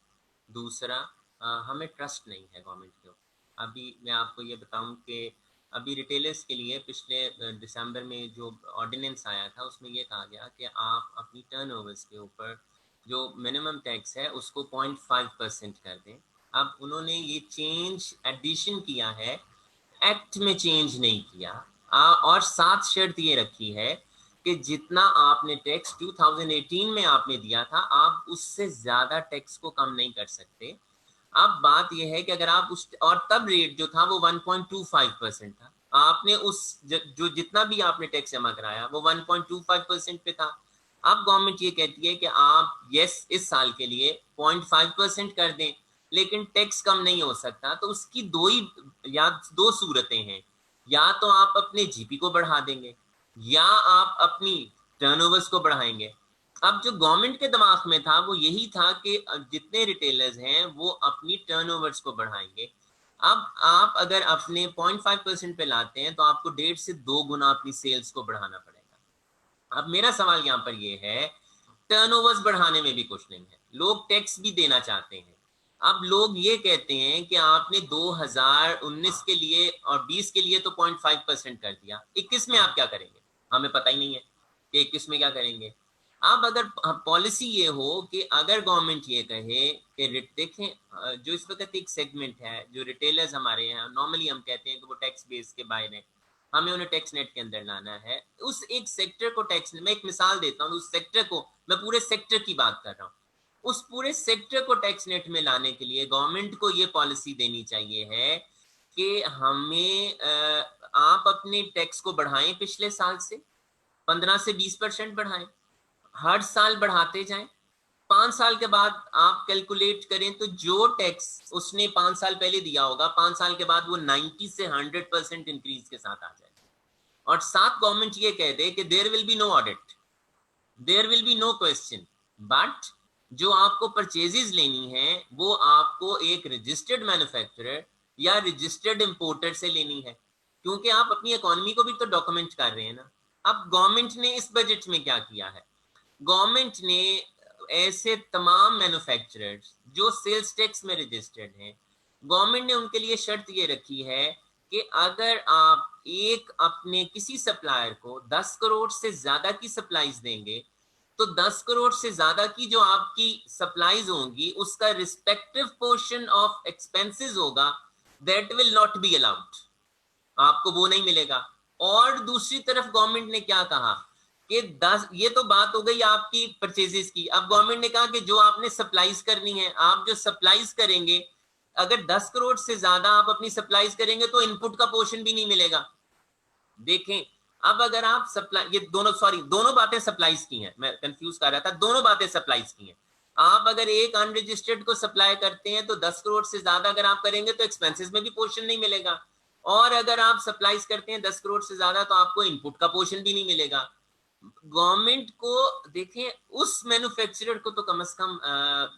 दूसरा हमें ट्रस्ट नहीं है गवर्नमेंट के ऊपर। अभी मैं आपको ये बताऊं कि अभी रिटेलर्स के लिए पिछले दिसंबर में जो ऑर्डिनेंस आया था उसमें ये कहा गया कि आप अपनी टर्नओवर्स के ऊपर जो मिनिमम टैक्स है उसको 0.5% कर दें। अब उन्होंने ये चेंज एडिशन किया है, एक्ट में चेंज नहीं किया। और साथ शर्त ये रखी है कि जितना आपने टैक्स 2018 में आपने दिया था, आप उससे ज्यादा टैक्स को कम नहीं कर सकते। अब बात यह है कि अगर आप उस, और तब रेट जो था वो 1.25% था, आपने उस जो जितना भी आपने टैक्स जमा कराया वो 1.25% पे था। अब गवर्नमेंट ये कहती है कि आप यस इस साल के लिए 0.5% कर दें, लेकिन टैक्स कम नहीं हो सकता। तो उसकी दो सूरतें हैं, या तो आप अपने जीपी को बढ़ा देंगे या आप अपनी टर्नओवर्स को बढ़ाएंगे। अब जो गवर्नमेंट के दिमाग में था वो यही था कि जितने रिटेलर्स हैं वो अपनी टर्नओवर्स को बढ़ाएंगे। अब आप अगर अपने 0.5% पे लाते हैं तो आपको 1.5 से 2 गुना अपनी सेल्स को बढ़ाना पड़ेगा। अब मेरा सवाल यहाँ पर ये है, टर्नओवर्स बढ़ाने में भी कुछ नहीं है, लोग टैक्स भी देना चाहते हैं। अब लोग ये कहते हैं कि आपने 2019 के लिए और 20 के लिए तो 0.5% कर दिया, 21 में आप क्या करेंगे? हमें पता ही नहीं है कि 21 में क्या करेंगे। अब अगर पॉलिसी ये हो कि अगर गवर्नमेंट ये कहे कि देखें, जो इस वक्त एक सेगमेंट है जो रिटेलर्स हमारे हैं, नॉर्मली हम कहते हैं कि वो टैक्स बेस के बाहर है, हमें उन्हें टैक्स नेट के अंदर लाना है। उस एक सेक्टर को टैक्स, मैं एक मिसाल देता हूँ, उस सेक्टर को, मैं पूरे सेक्टर की बात कर रहा हूँ, उस पूरे सेक्टर को टैक्स नेट में लाने के लिए गवर्नमेंट को ये पॉलिसी देनी चाहिए है कि हमें आप अपने टैक्स को बढ़ाएं, पिछले साल से 15 से 20% बढ़ाएं, हर साल बढ़ाते जाएं। 5 साल के बाद आप कैलकुलेट करें तो जो टैक्स उसने 5 साल पहले दिया होगा, 5 साल के बाद वो 90 से 100% इंक्रीज के साथ आ जाए। और साथ गवर्नमेंट ये कह दे कि there will be no audit, there will be no question, but जो आपको परचेजेस लेनी है वो आपको एक रजिस्टर्ड मैन्युफैक्चरर या रजिस्टर्ड इंपोर्टर से लेनी है, क्योंकि आप अपनी इकोनॉमी को भी तो डॉक्यूमेंट कर रहे हैं ना। अब गवर्नमेंट ने इस बजट में क्या किया है, गवर्नमेंट ने ऐसे तमाम मैन्युफैक्चरर्स जो सेल्स टैक्स में रजिस्टर्ड हैं, गवर्नमेंट ने उनके लिए शर्त ये रखी है कि अगर आप एक अपने किसी सप्लायर को 10 करोड़ से ज्यादा की सप्लाईज देंगे तो 10 करोड़ से ज्यादा की जो आपकी सप्लाईज होंगी उसका रिस्पेक्टिव पोर्शन ऑफ एक्सपेंसेस होगा, that will not be allowed, आपको वो नहीं मिलेगा। और दूसरी तरफ गवर्नमेंट ने क्या कहा कि 10, ये तो बात हो गई आपकी परचेजेस की। अब गवर्नमेंट ने कहा कि जो आपने सप्लाईज करनी है, आप जो सप्लाईज करेंगे, अगर 10 करोड़ से ज्यादा आप अपनी सप्लाईज करेंगे तो इनपुट का पोर्शन भी नहीं मिलेगा। देखें, अब अगर आप सप्लाई, ये दोनों बातें सप्लाईज की हैं, मैं कंफ्यूज कर रहा था, दोनों बातें सप्लाईज की हैं। आप अगर एक अनरजिस्टर्ड को सप्लाई करते हैं तो 10 करोड़ से ज्यादा अगर आप करेंगे तो एक्सपेंसेस में भी पोर्शन नहीं मिलेगा, और अगर आप सप्लाईज करते हैं 10 करोड़ से ज्यादा तो आपको इनपुट का पोर्शन भी नहीं मिलेगा। गवर्नमेंट को देखें, उस मैन्युफैक्चरर को तो कम से कम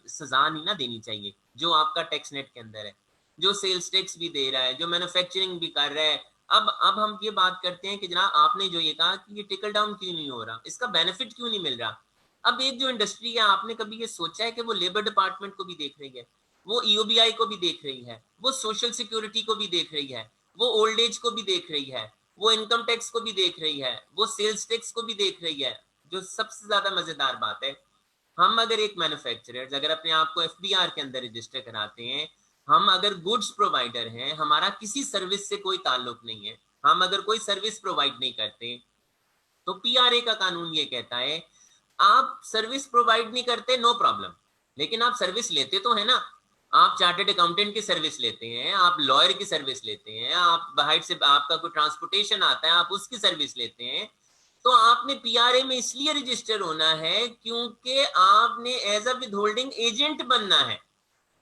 सजा नहीं ना देनी चाहिए जो आपका टैक्स नेट के अंदर है, जो सेल्स टैक्स भी दे रहा है, जो मैन्युफैक्चरिंग भी कर रहा है। अब हम ये बात करते हैं कि जनाब आपने जो ये कहा कि ये टिकल डाउन क्यों नहीं हो रहा, इसका बेनिफिट क्यों नहीं मिल रहा। अब एक जो इंडस्ट्री है, आपने कभी ये सोचा है कि वो लेबर डिपार्टमेंट को भी देख रही है, वो ईओबीआई को भी देख रही है, वो सोशल सिक्योरिटी को भी देख रही है, वो ओल्ड एज को भी देख रही है, वो इनकम टैक्स को भी देख रही है, वो सेल्स टैक्स को भी देख रही है। जो सबसे ज्यादा मजेदार बात है, हम अगर एक मैन्युफैक्चरर अगर अपने आप को एफबीआर के अंदर रजिस्टर कराते हैं, हम अगर गुड्स प्रोवाइडर हैं, हमारा किसी सर्विस से कोई ताल्लुक नहीं है, हम अगर कोई सर्विस प्रोवाइड नहीं करते, तो पीआरए का कानून ये कहता है आप सर्विस प्रोवाइड नहीं करते नो प्रॉब्लम, लेकिन आप सर्विस लेते तो है ना। आप चार्टर्ड अकाउंटेंट की सर्विस लेते हैं, आप लॉयर की सर्विस लेते हैं, आप बाहर से आपका कोई ट्रांसपोर्टेशन आता है आप उसकी सर्विस लेते हैं, तो आपने पीआरए में इसलिए रजिस्टर होना है क्योंकि आपने as a withholding agent बनना है,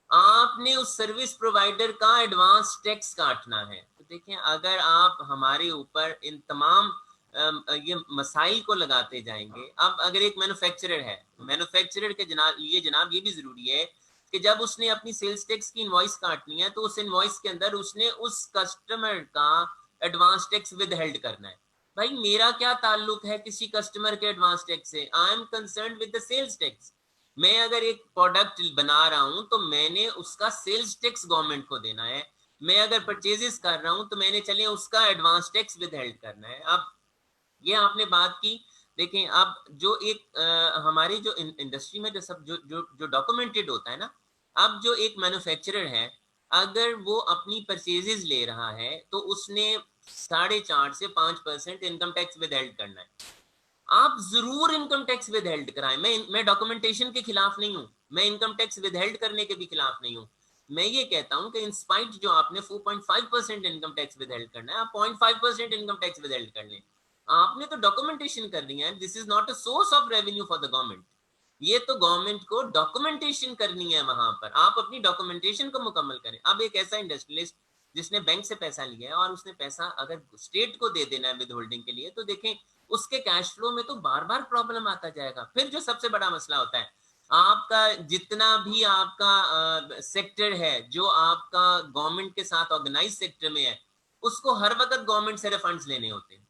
आपने उस सर्विस प्रोवाइडर का एडवांस टैक्स काटना है। तो देखें, अगर आप हमारे ऊपर इन तमाम ये मसाइल को लगाते जाएंगे, अब अगर एक मैन्युफैक्चरर है, मैन्युफैक्चरर के लिए जनाब ये भी जरूरी है कि जब उसने अपनी सेल्स टैक्स की इनवॉइस काटनी है तो उस इनवॉइस के अंदर उसने उस कस्टमर का एडवांस टैक्स विद हेल्ड करना है। भाई मेरा क्या ताल्लुक है किसी कस्टमर के एडवांस टैक्स से, I am concern with the sales tax. मैं अगर एक प्रोडक्ट बना रहा हूं तो मैंने उसका सेल्स टैक्स गवर्नमेंट को देना है, मैं अगर परचेजेस कर रहा हूं तो मैंने चलिए उसका एडवांस टैक्स विद हेल्ड करना है। अब ये आपने बात की, देखें अब जो एक हमारी जो इंडस्ट्री में जो सब जो जो जो डॉक्यूमेंटेड होता है ना, अब जो एक मैन्युफैक्चरर है अगर वो अपनी परचेजेस ले रहा है तो उसने 4.5 से 5% इनकम टैक्स विद हेल्ड करना है। आप जरूर इनकम टैक्स विद हेल्ड कराएं, मैं डॉक्यूमेंटेशन के खिलाफ नहीं हूं, मैं इनकम टैक्स विद हेल्ड करने के भी खिलाफ नहीं हूं। मैं ये कहता हूं कि इंस्पाइट जो आपने 4.5% इनकम टैक्स विद हेल्ड करना है, आप 0.5% इनकम टैक्स विद हेल्ड कर लें, आपने तो डॉक्यूमेंटेशन करनी है। This is not a source of revenue for the government, ये तो गवर्नमेंट को डॉक्यूमेंटेशन करनी है, वहां पर आप अपनी डॉक्यूमेंटेशन को मुकम्मल करें। अब एक ऐसा इंडस्ट्रियलिस्ट जिसने बैंक से पैसा लिया है और उसने पैसा अगर स्टेट को दे देना है विद होल्डिंग के लिए, तो देखें उसके कैश फ्लो में तो बार बार प्रॉब्लम आता जाएगा। फिर जो सबसे बड़ा मसला होता है, आपका जितना भी आपका सेक्टर है जो आपका गवर्नमेंट के साथ ऑर्गेनाइज सेक्टर में है, उसको हर वक्त गवर्नमेंट से रिफंड्स लेने होते हैं।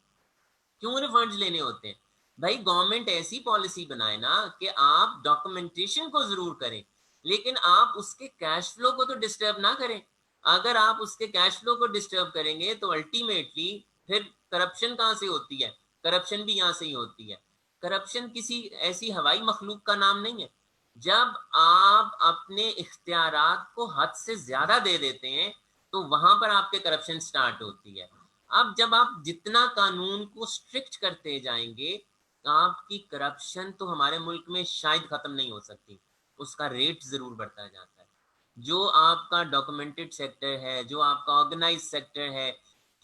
क्यों रिफंड्स लेने होते हैं? भाई गवर्नमेंट ऐसी पॉलिसी बनाए ना कि आप डॉक्यूमेंटेशन को जरूर करें, लेकिन आप उसके कैश फ्लो को तो डिस्टर्ब ना करें। अगर आप उसके कैश फ्लो को डिस्टर्ब करेंगे तो अल्टीमेटली फिर करप्शन कहां से होती है? करप्शन भी यहां से ही होती है। करप्शन किसी ऐसी हवाई मखलूक का नाम नहीं है। जब आप अपने इख्तियारात को हद से ज्यादा दे देते हैं तो वहां पर आपके करप्शन स्टार्ट होती है। अब जब आप जितना कानून को स्ट्रिक्ट करते जाएंगे, आपकी करप्शन तो हमारे मुल्क में शायद खत्म नहीं हो सकती, उसका रेट जरूर बढ़ता जाता है। जो आपका डॉक्यूमेंटेड सेक्टर है, जो आपका ऑर्गेनाइज सेक्टर है,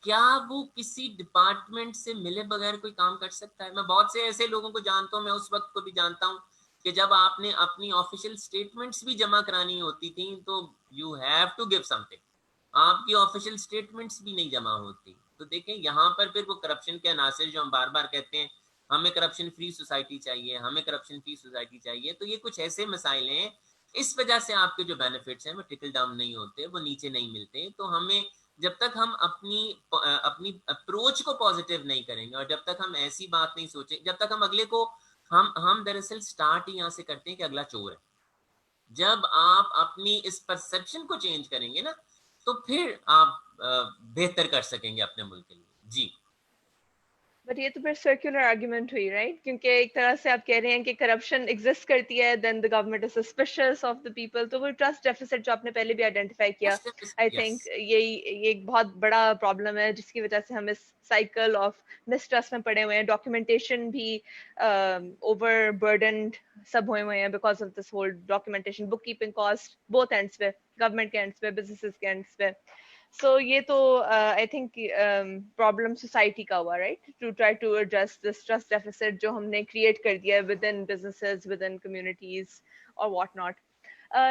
क्या वो किसी डिपार्टमेंट से मिले बगैर कोई काम कर सकता है? मैं बहुत से ऐसे लोगों को जानता हूँ, मैं उस वक्त को भी जानता हूँ कि जब आपने अपनी ऑफिशियल स्टेटमेंट्स भी जमा करानी होती थी तो you have to give something, आपकी ऑफिशियल स्टेटमेंट्स भी नहीं जमा होती। तो देखें यहाँ पर फिर वो करप्शन के अनासर जो हम बार बार कहते हैं, हमें करप्शन फ्री सोसाइटी चाहिए, हमें करप्शन फ्री सोसाइटी चाहिए, तो ये कुछ ऐसे मसाइल हैं, इस वजह से आपके जो बेनिफिट्स हैं वो ट्रिकल डाउन नहीं होते, वो नीचे नहीं मिलते। तो हमें जब तक हम अपनी अप्रोच को पॉजिटिव नहीं करेंगे और जब तक हम ऐसी बात नहीं सोचें, जब तक हम अगले को हम दरअसल स्टार्ट ही यहाँ से करते हैं कि अगला चोर है। जब आप अपनी इस परसेप्शन को चेंज करेंगे ना, तो फिर आप बेहतर कर सकेंगे अपने मुल्क के लिए। जी बट ये तो फिर सर्कुलर आर्ग्यूमेंट हुई, राइट? क्योंकि एक तरह से आप कह रहे हैं कि करप्शन एग्जिस्ट करती है, then the government is suspicious of the people, तो वो ट्रस्ट डेफिसिट जो आपने पहले भी आइडेंटिफाई किया, आई यस थिंक ये एक बहुत बड़ा प्रॉब्लम है जिसकी वजह से हम इस साइकिल ऑफ मिसट्रस्ट में पड़े हुए हैं। डॉक्यूमेंटेशन भी ओवर बर्डनड सब हुए हुए हैं because of this whole documentation, book keeping cost both ends पे, गवर्नमेंट के एंड्स पे, बिजनेसेस के एंड्स पे। So ये तो I think problem society का हुआ, right? To try to address this trust deficit जो हमने create कर दिया है within businesses, within communities or whatnot.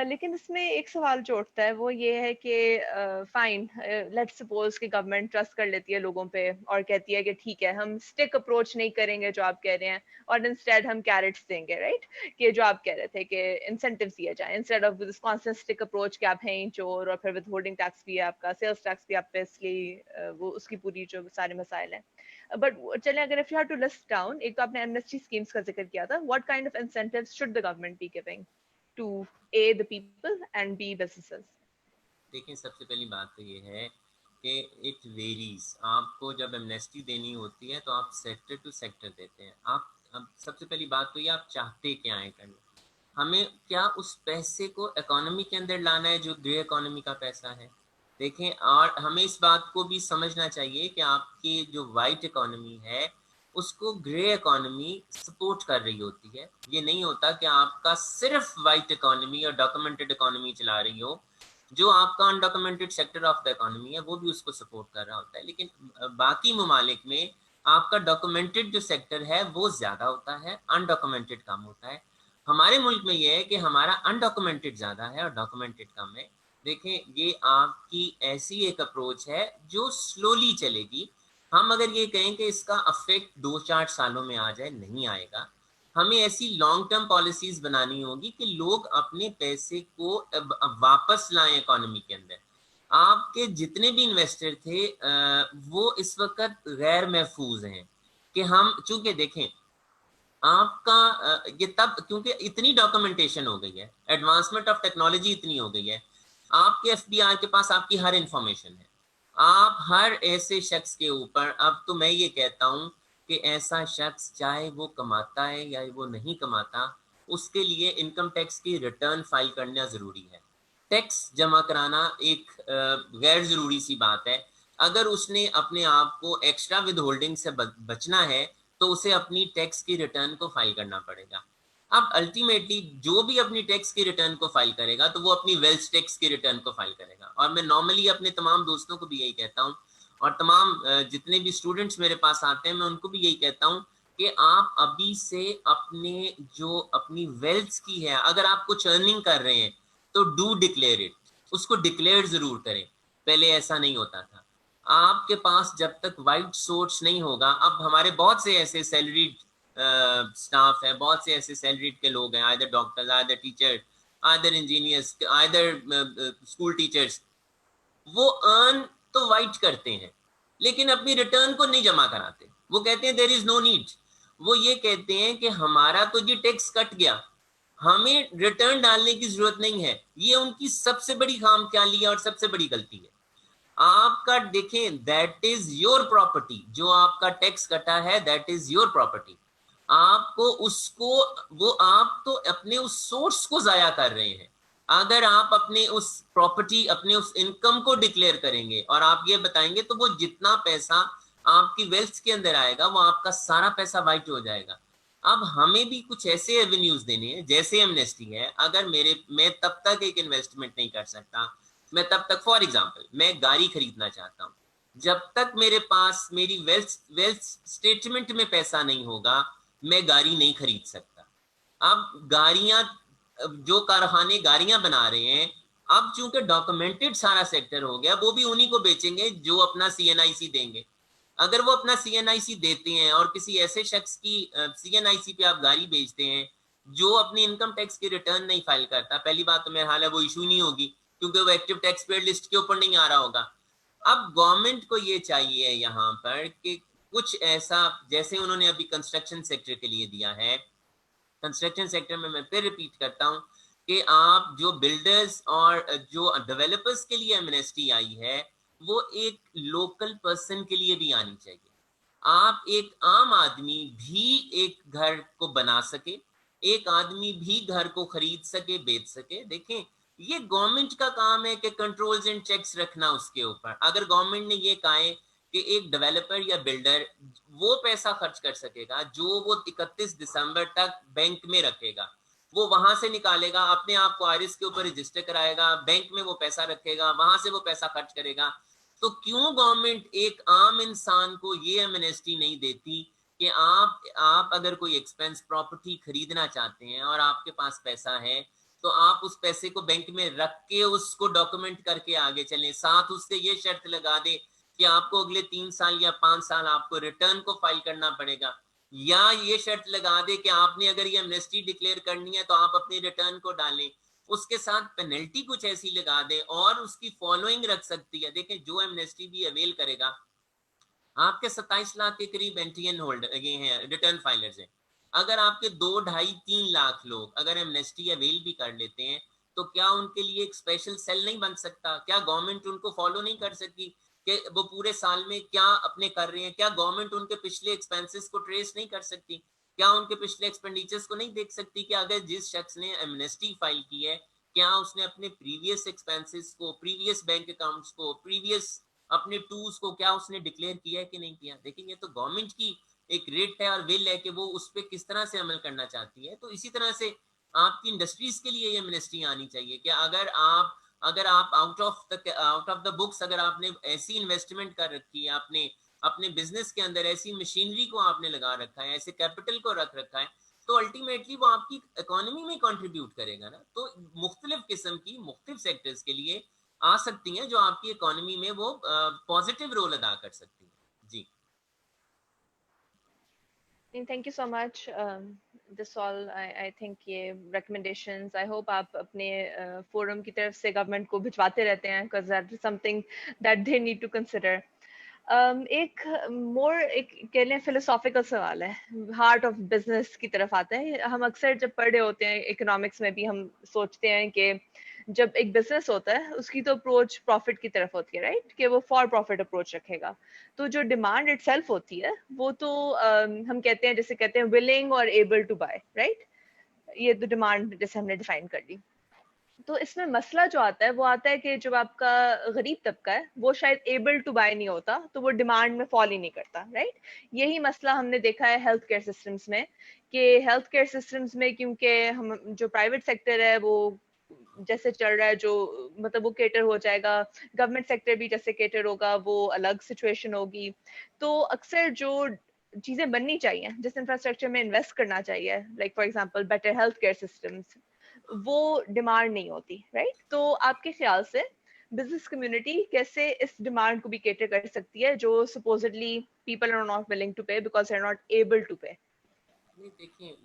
लेकिन इसमें एक सवाल जो उठता है वो ये है कि फाइन, लेट्स सपोज कि गवर्नमेंट ट्रस्ट कर लेती है लोगों पे और कहती है कि ठीक है हम स्टिक अप्रोच नहीं करेंगे जो आप कह रहे हैं और इंस्टेड हम कैरेट्स देंगे, राइट? कि जो आप कह रहे थे कि इंसेंटिव्स दिए जाए instead of this constant stick approach कि आप हैं ही चोर, और फिर विद होल्डिंग टैक्स भी है आपका, सेल्स टैक्स भी आप पे, इसलिए वो उसकी पूरी जो सारे मसाइल हैं. बट चलें, अगर if you have to list down, एक तो आपने एमनेस्टी स्कीम्स का जिक्र किया था, what kind of incentives should the government be giving to A, the people, and B, businesses? देखिए, सबसे पहली बात तो ये है कि इट वेरीज. आपको जब एमनेस्टी देनी होती है तो आप सेक्टर टू सेक्टर देते हैं. आप अब सबसे पहली बात तो ये, आप चाहते क्या है करना. हमें क्या उस पैसे को इकोनॉमी के अंदर लाना है जो ग्रे इकोनॉमी का पैसा है. देखें, और हमें इस बात को भी समझना चाहिए कि आपकी जो वाइट इकोनॉमी है उसको ग्रे इकोनॉमी सपोर्ट कर रही होती है. ये नहीं होता कि आपका सिर्फ वाइट इकोनॉमी और डॉक्यूमेंटेड इकोनॉमी चला रही हो. जो आपका undocumented sector of the economy है वो भी उसको सपोर्ट कर रहा होता है. लेकिन बाकी ममालिक में आपका डॉक्यूमेंटेड जो सेक्टर है वो ज्यादा होता है, अनडॉक्यूमेंटेड कम होता है. हमारे मुल्क में ये है कि हमारा अनडॉक्यूमेंटेड ज्यादा है और डॉक्यूमेंटेड कम है. देखें, ये आपकी ऐसी एक अप्रोच है जो स्लोली चलेगी. हम अगर ये कहें कि इसका अफेक्ट 2-4 सालों में आ जाए, नहीं आएगा. हमें ऐसी लॉन्ग टर्म पॉलिसीज बनानी होगी कि लोग अपने पैसे को वापस लाएं इकोनॉमी के अंदर. आपके जितने भी इन्वेस्टर थे वो इस वक्त गैर महफूज हैं. कि हम चूंकि देखें, आपका ये तब क्योंकि इतनी डॉक्यूमेंटेशन हो गई है, एडवांसमेंट ऑफ टेक्नोलॉजी इतनी हो गई है, आपके एफबीआई के पास आपकी हर इंफॉर्मेशन है. आप हर ऐसे शख्स के ऊपर, अब तो मैं ये कहता हूं कि ऐसा शख्स चाहे वो कमाता है या वो नहीं कमाता, उसके लिए इनकम टैक्स की रिटर्न फाइल करना जरूरी है. टैक्स जमा कराना एक गैर जरूरी सी बात है. अगर उसने अपने आप को एक्स्ट्रा विद होल्डिंग से बचना है तो उसे अपनी टैक्स की रिटर्न को फाइल करना पड़ेगा. अब अल्टीमेटली जो भी अपनी टैक्स की रिटर्न को फाइल करेगा तो वो अपनी वेल्थ टैक्स की रिटर्न को फाइल करेगा. और मैं नॉर्मली अपने तमाम दोस्तों को भी यही कहता हूँ और तमाम जितने भी स्टूडेंट्स मेरे पास आते हैं मैं उनको भी यही कहता हूँ कि आप अभी से अपने जो अपनी वेल्थ की है, अगर आप कुछ अर्निंग कर रहे हैं तो डू डिक्लेयर इट, उसको डिक्लेयर जरूर करें. पहले ऐसा नहीं होता था. आपके पास जब तक वाइट सोर्स नहीं होगा, अब हमारे बहुत से ऐसे सैलरीड स्टाफ है, बहुत से ऐसे सैलरीड के लोग हैं, either doctors, either teacher, either engineers, either school teachers, वो अर्न तो वाइट करते हैं लेकिन अपनी रिटर्न को नहीं जमा कराते. वो कहते हैं देयर इज नो नीड. वो ये कहते हैं कि हमारा तो ये टैक्स कट गया, हमें रिटर्न डालने की जरूरत नहीं है. ये उनकी सबसे बड़ी खामख्याली है और सबसे बड़ी गलती है. आपका देखें, दैट इज योर प्रॉपर्टी. जो आपका टैक्स कटा है दैट इज योर प्रॉपर्टी. आपको उसको, वो आप तो अपने उस सोर्स को जाया कर रहे हैं. अगर आप अपने उस प्रॉपर्टी, अपने उस इनकम को डिक्लेयर करेंगे और आप ये बताएंगे तो वो जितना पैसा आपकी वेल्थ के अंदर आएगा वो आपका सारा पैसा वाइट हो जाएगा. अब हमें भी कुछ ऐसे एवेन्यूज देने हैं जैसे एमनेस्टी है. अगर मैं तब तक एक इन्वेस्टमेंट नहीं कर सकता, मैं तब तक, फॉर एग्जांपल मैं गाड़ी खरीदना चाहता हूं, जब तक मेरे पास मेरी वेल्थ स्टेटमेंट में पैसा नहीं होगा मैं गाड़ी नहीं खरीद सकता. अब गाड़ियां, जो कारखाने गाड़ियां बना रहे हैं, अब चूंकि डॉक्यूमेंटेड सारा सेक्टर हो गया, वो भी उन्हीं को बेचेंगे जो अपना सीएनआईसी देंगे. अगर वो अपना सीएनआईसी देते हैं और किसी ऐसे शख्स की सीएनआईसी पे आप गाड़ी बेचते हैं जो अपनी इनकम टैक्स की रिटर्न नहीं फाइल करता, पहली बात तो मेरे हाल है वो इशू नहीं होगी क्योंकि वो एक्टिव टैक्स पेड लिस्ट के ऊपर नहीं आ रहा होगा. अब गवर्नमेंट को ये चाहिए यहाँ पर कि कुछ ऐसा, जैसे उन्होंने अभी कंस्ट्रक्शन सेक्टर के लिए दिया है, कंस्ट्रक्शन सेक्टर में मैं फिर रिपीट करता हूँ कि आप जो बिल्डर्स और जो डेवलपर्स के लिए एमनेस्टी आई है वो एक लोकल पर्सन के लिए भी आनी चाहिए. आप एक आम आदमी भी एक घर को बना सके, एक आदमी भी घर को खरीद सके, बेच सके. देखें, ये गवर्नमेंट का काम है कि कंट्रोल्स एंड चेक्स रखना उसके ऊपर. अगर गवर्नमेंट ने ये कहा है कि एक डेवलपर या बिल्डर वो पैसा खर्च कर सकेगा जो वो 31 दिसंबर तक बैंक में रखेगा, वो वहां से निकालेगा, अपने आप को आरिस के ऊपर रजिस्टर कराएगा, बैंक में वो पैसा रखेगा, वहां से वो पैसा खर्च करेगा, तो क्यों गवर्नमेंट एक आम इंसान को ये एमनेस्टी नहीं देती कि आप अगर कोई एक्सपेंस प्रॉपर्टी खरीदना चाहते हैं और आपके पास पैसा है, तो आप उस पैसे को बैंक में रख के उसको डॉक्यूमेंट करके आगे चलें, साथ उससे ये शर्त लगा दे कि आपको अगले 3 साल या 5 साल आपको रिटर्न को फाइल करना पड़ेगा, या ये शर्त लगा दे कि आपने अगर ये एमनेस्टी डिक्लेयर करनी है तो आप अपनी रिटर्न को डालें, उसके साथ पेनल्टी कुछ ऐसी लगा दे और उसकी फॉलोइंग रख सकती है। देखें, जो एमनेस्टी भी अवेल करेगा, आपके 27 लाख के करीब एनटीएन होल्डर ये हैं, रिटर्न फाइलर्स हैं। अगर आपके 2, 2.5, 3 लाख लोग अगर एमनेस्टी अवेल भी कर लेते हैं, तो क्या उनके लिए एक स्पेशल सेल नहीं बन सकता? क्या गवर्नमेंट उनको फॉलो नहीं कर सकती कि वो पूरे साल में क्या अपने कर रहे हैं? क्या गवर्नमेंट उनके पिछले एक्सपेंसेस को ट्रेस नहीं कर सकती? क्या उनके पिछले एक्सपेंडिचर्स को नहीं देख सकती कि अगर जिस शख्स ने एमनेस्टी फाइल की है, क्या उसने अपने प्रीवियस एक्सपेंसेस को, प्रीवियस बैंक अकाउंट्स को, प्रीवियस अपने टूल्स को क्या उसने डिक्लेयर किया है कि नहीं किया? देखेंगे तो गवर्नमेंट की एक रेट है और विल है कि वो उस पर किस तरह से अमल करना चाहती है। तो इसी तरह से आपकी इंडस्ट्रीज के लिए ये एमनेस्टी आनी चाहिए कि अगर आप आउट ऑफ द बुक्स अगर आपने ऐसी इन्वेस्टमेंट कर रखी है, आपने अपने बिजनेस के अंदर ऐसी मशीनरी को आपने लगा रखा है, ऐसे कैपिटल को रख रखा है, तो अल्टीमेटली वो आपकी इकोनॉमी में कंट्रीब्यूट करेगा ना। तो मुख्तलिफ किस्म की मुख्तलिफ सेक्टर्स के लिए आ सकती हैं जो आपकी इकोनॉमी में वो पॉजिटिव रोल अदा कर सकती हैं। जी, thank you so much. This all I think ये recommendations आई होप आप अपने फोरम की तरफ से गवर्नमेंट को भिजवाते रहते हैं, because that is something that they need to consider. एक मोर एक कह लें फिलोसॉफिकल सवाल है, हार्ट ऑफ बिजनेस की तरफ आता है। हम अक्सर जब पढ़ रहे होते हैं इकोनॉमिक्स में भी, हम सोचते हैं कि जब एक बिजनेस होता है उसकी तो अप्रोच प्रॉफिट की तरफ होती है, राइट, कि वो फॉर प्रॉफिट अप्रोच रखेगा। तो जो डिमांड इटसेल्फ होती है वो तो हम कहते हैं, जैसे कहते हैं विलिंग और एबल टू बाय, राइट, ये तो डिमांड जैसे हमने डिफाइन कर ली। तो इसमें मसला जो आता है वो आता है कि जब आपका गरीब तबका है वो शायद एबल टू बाय नहीं होता, तो वो डिमांड में फॉल ही नहीं करता, राइट। यही मसला हमने देखा है हेल्थ केयर सिस्टम्स में, कि हेल्थ केयर सिस्टम्स में क्योंकि हम जो प्राइवेट सेक्टर है वो जैसे चल रहा है, जो मतलब वो केटर हो जाएगा, गवर्नमेंट सेक्टर भी जैसे केटर होगा, वो अलग सिचुएशन होगी। तो अक्सर जो चीजें बननी चाहिए, जिस इंफ्रास्ट्रक्चर में इन्वेस्ट करना चाहिए, like for example better health care systems, वो डिमांड नहीं होती, राइट। तो आपके ख्याल से बिजनेस कम्युनिटी कैसे इस डिमांड को भी केटर कर सकती है जो supposedly people are not willing to pay because they are not able to pay? नहीं देखिए,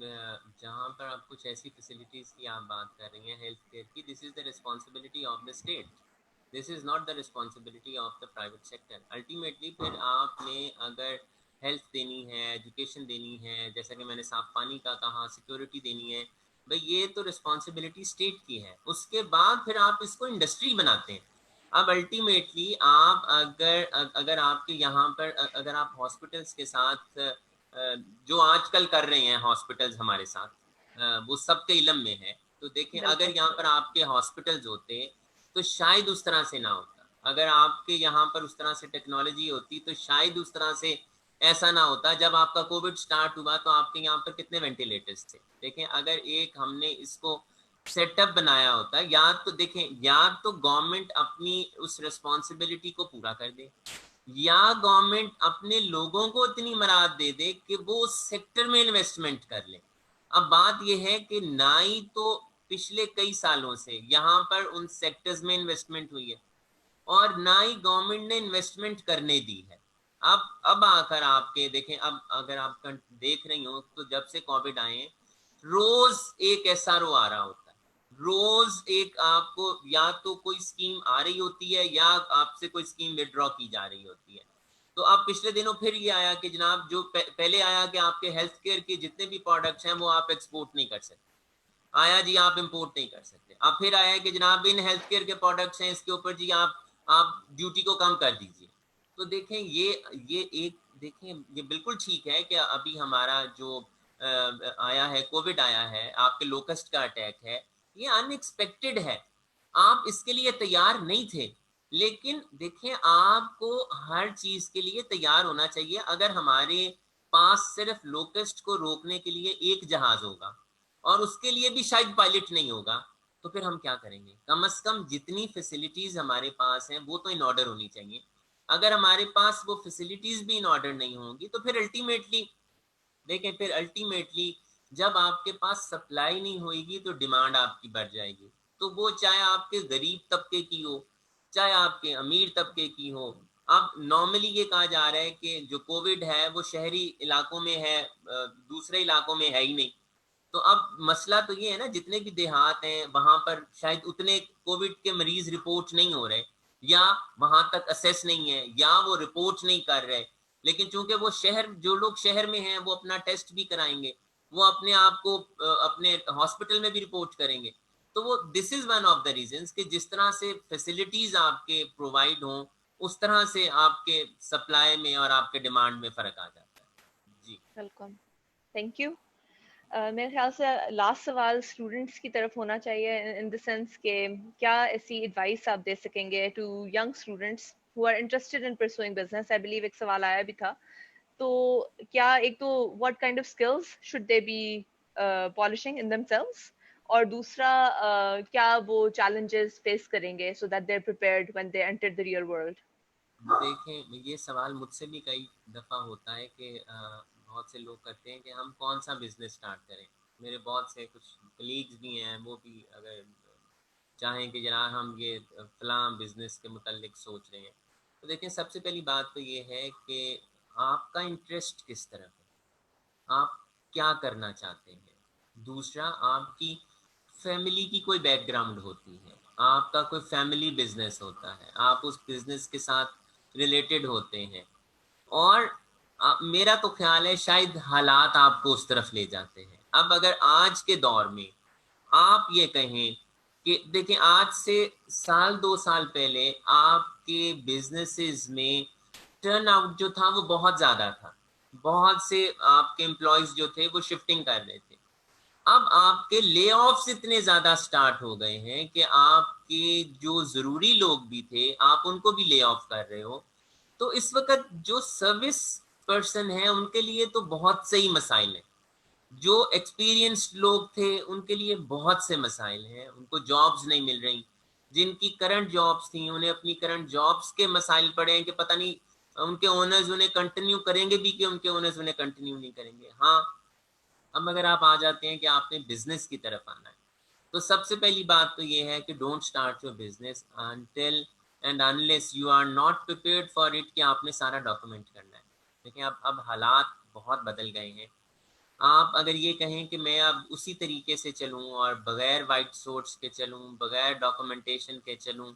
जहाँ पर आप कुछ ऐसी फैसिलिटीज की आप बात कर रही हैं हेल्थ केयर की, this is the responsibility of the state, this is not the responsibility of the private sector. Ultimately फिर आपने अगर हेल्थ देनी है, एजुकेशन देनी है, जैसा कि मैंने साफ पानी का कहा, सिक्योरिटी देनी है, भाई ये तो रिस्पॉन्सिबिलिटी स्टेट की है। उसके बाद फिर आप इसको इंडस्ट्री बनाते हैं। अब अल्टीमेटली आप अगर आपके यहाँ पर अगर आप हॉस्पिटल्स के साथ जो आजकल कर रहे हैं हॉस्पिटल्स हमारे साथ, वो सबके इलम में है। तो देखें, अगर बिल्कुल। यहाँ पर आपके हॉस्पिटल्स होते तो शायद उस तरह से ना होता, अगर आपके यहाँ पर उस तरह से टेक्नोलॉजी होती तो शायद उस तरह से ऐसा ना होता। जब आपका कोविड स्टार्ट हुआ तो आपके यहाँ पर कितने वेंटिलेटर्स थे? देखें, अगर एक हमने इसको सेटअप बनाया होता, या तो देखें, या तो गवर्नमेंट अपनी उस रिस्पॉन्सिबिलिटी को पूरा कर दे, या गवर्नमेंट अपने लोगों को इतनी मराद दे दे कि वो उस सेक्टर में इन्वेस्टमेंट कर ले। अब बात यह है कि ना ही तो पिछले कई सालों से यहाँ पर उन सेक्टर्स में इन्वेस्टमेंट हुई है और ना ही गवर्नमेंट ने इन्वेस्टमेंट करने दी है। अब आकर आपके देखें, अब अगर आप देख रही हो तो जब से कोविड आए रोज एक एसआरओ आ रहा होता है, रोज एक आपको या तो कोई स्कीम आ रही होती है या आपसे कोई स्कीम विड्रॉ की जा रही होती है। तो अब पिछले दिनों फिर ये आया कि जनाब जो पहले आया कि आपके हेल्थ केयर के जितने भी प्रोडक्ट्स हैं वो आप एक्सपोर्ट नहीं कर सकते, आया जी आप इंपोर्ट नहीं कर सकते। अब फिर आया कि जनाब इन हेल्थ केयर के प्रोडक्ट्स हैं इसके ऊपर जी आप ड्यूटी को कम कर दीजिए। तो देखें ये एक देखें, ये बिल्कुल ठीक है कि अभी हमारा जो आया है, कोविड आया है, आपके लोकस्ट का अटैक है, ये अनएक्सपेक्टेड है, आप इसके लिए तैयार नहीं थे। लेकिन देखें, आपको हर चीज के लिए तैयार होना चाहिए। अगर हमारे पास सिर्फ लोकस्ट को रोकने के लिए एक जहाज होगा और उसके लिए भी शायद पायलट नहीं होगा, तो फिर हम क्या करेंगे? कम से कम जितनी फैसिलिटीज हमारे पास हैं वो तो इन ऑर्डर होनी चाहिए। अगर हमारे पास वो फैसिलिटीज भी इन ऑर्डर नहीं होंगी तो फिर अल्टीमेटली देखें, फिर अल्टीमेटली जब आपके पास सप्लाई नहीं होगी तो डिमांड आपकी बढ़ जाएगी। तो वो चाहे आपके गरीब तबके की हो, चाहे आपके अमीर तबके की हो। अब नॉर्मली ये कहा जा रहा है कि जो कोविड है वो शहरी इलाकों में है, दूसरे इलाकों में है ही नहीं। तो अब मसला तो ये है ना, जितने भी देहात हैं वहां पर शायद उतने कोविड के मरीज रिपोर्ट नहीं हो रहे, या वहां तक असेस नहीं है, या वो रिपोर्ट नहीं कर रहे। लेकिन चूंकि वो शहर, जो लोग शहर में हैं वो अपना टेस्ट भी कराएंगे, वो अपने आप को अपने हॉस्पिटल में भी रिपोर्ट करेंगे। तो वो this is one of the reasons कि जिस तरह से फैसिलिटीज आपके प्रोवाइड हों उस तरह से आपके सप्लाई में और आपके डिमांड में फर्क आ जाता है। जी वेलकम, थैंक यू। मेरे ख्याल से लास्ट सवाल स्टूडेंट्स की तरफ होना चाहिए, इन द सेंस के क्या ऐसी एडवाइस आप दे सकेंगे to young students who are interested in pursuing business. I believe एक सवाल आया भी था, तो क्या एक तो what kind of skills should they be polishing in themselves, और दूसरा क्या वो चैलेंजेस फेस करेंगे so that they are prepared when they enter the real world. देखें, ये सवाल मुझसे भी कई दफ़ा होता है कि बहुत से लोग करते हैं कि हम कौन सा बिजनेस स्टार्ट करें। मेरे बहुत से कुछ कलीग्स भी हैं, वो भी अगर चाहें कि जरा हम ये फलां बिजनेस के मुतालिक सोच रहे हैं। तो देखें, सबसे पहली बात तो ये है कि आपका इंटरेस्ट किस तरफ है, आप क्या करना चाहते हैं। दूसरा, आपकी फैमिली की कोई बैकग्राउंड होती है, आपका कोई फैमिली बिजनेस होता है, आप उस बिजनेस के साथ रिलेटेड होते हैं। और मेरा तो ख्याल है शायद हालात आपको उस तरफ ले जाते हैं। अब अगर आज के दौर में आप ये कहें कि देखिए, आज से साल 2 साल पहले आपके बिजनेसेस में टर्न आउट जो था वो बहुत ज्यादा था, बहुत से आपके एम्प्लॉयज जो थे वो शिफ्टिंग कर रहे थे। अब आपके ले ऑफ्स इतने ज्यादा स्टार्ट हो गए हैं कि आपके जो जरूरी लोग भी थे आप उनको भी ले ऑफ कर रहे हो। तो इस वक्त जो सर्विस पर्सन है उनके लिए तो बहुत सही मसाइल हैं। जो एक्सपीरियंस्ड लोग थे उनके लिए बहुत से मसाइल हैं, उनको जॉब्स नहीं मिल रही। जिनकी करंट जॉब्स थी उन्हें अपनी करंट जॉब्स के मसाइल पड़े हैं कि पता नहीं उनके ओनर्स उन्हें कंटिन्यू करेंगे भी कि उनके ओनर्स उन्हें कंटिन्यू नहीं करेंगे। हाँ, अब अगर आप आ जाते हैं कि आपने बिजनेस की तरफ आना है, तो सबसे पहली बात तो ये है कि don't start your business until and unless you are not prepared for it, कि आपने सारा डॉक्यूमेंट करना है। देखिए, अब हालात बहुत बदल गए हैं। आप अगर ये कहें कि मैं अब उसी तरीके से चलूं और बगैर वाइट सोर्स के चलूं, बगैर डॉक्यूमेंटेशन के चलूं,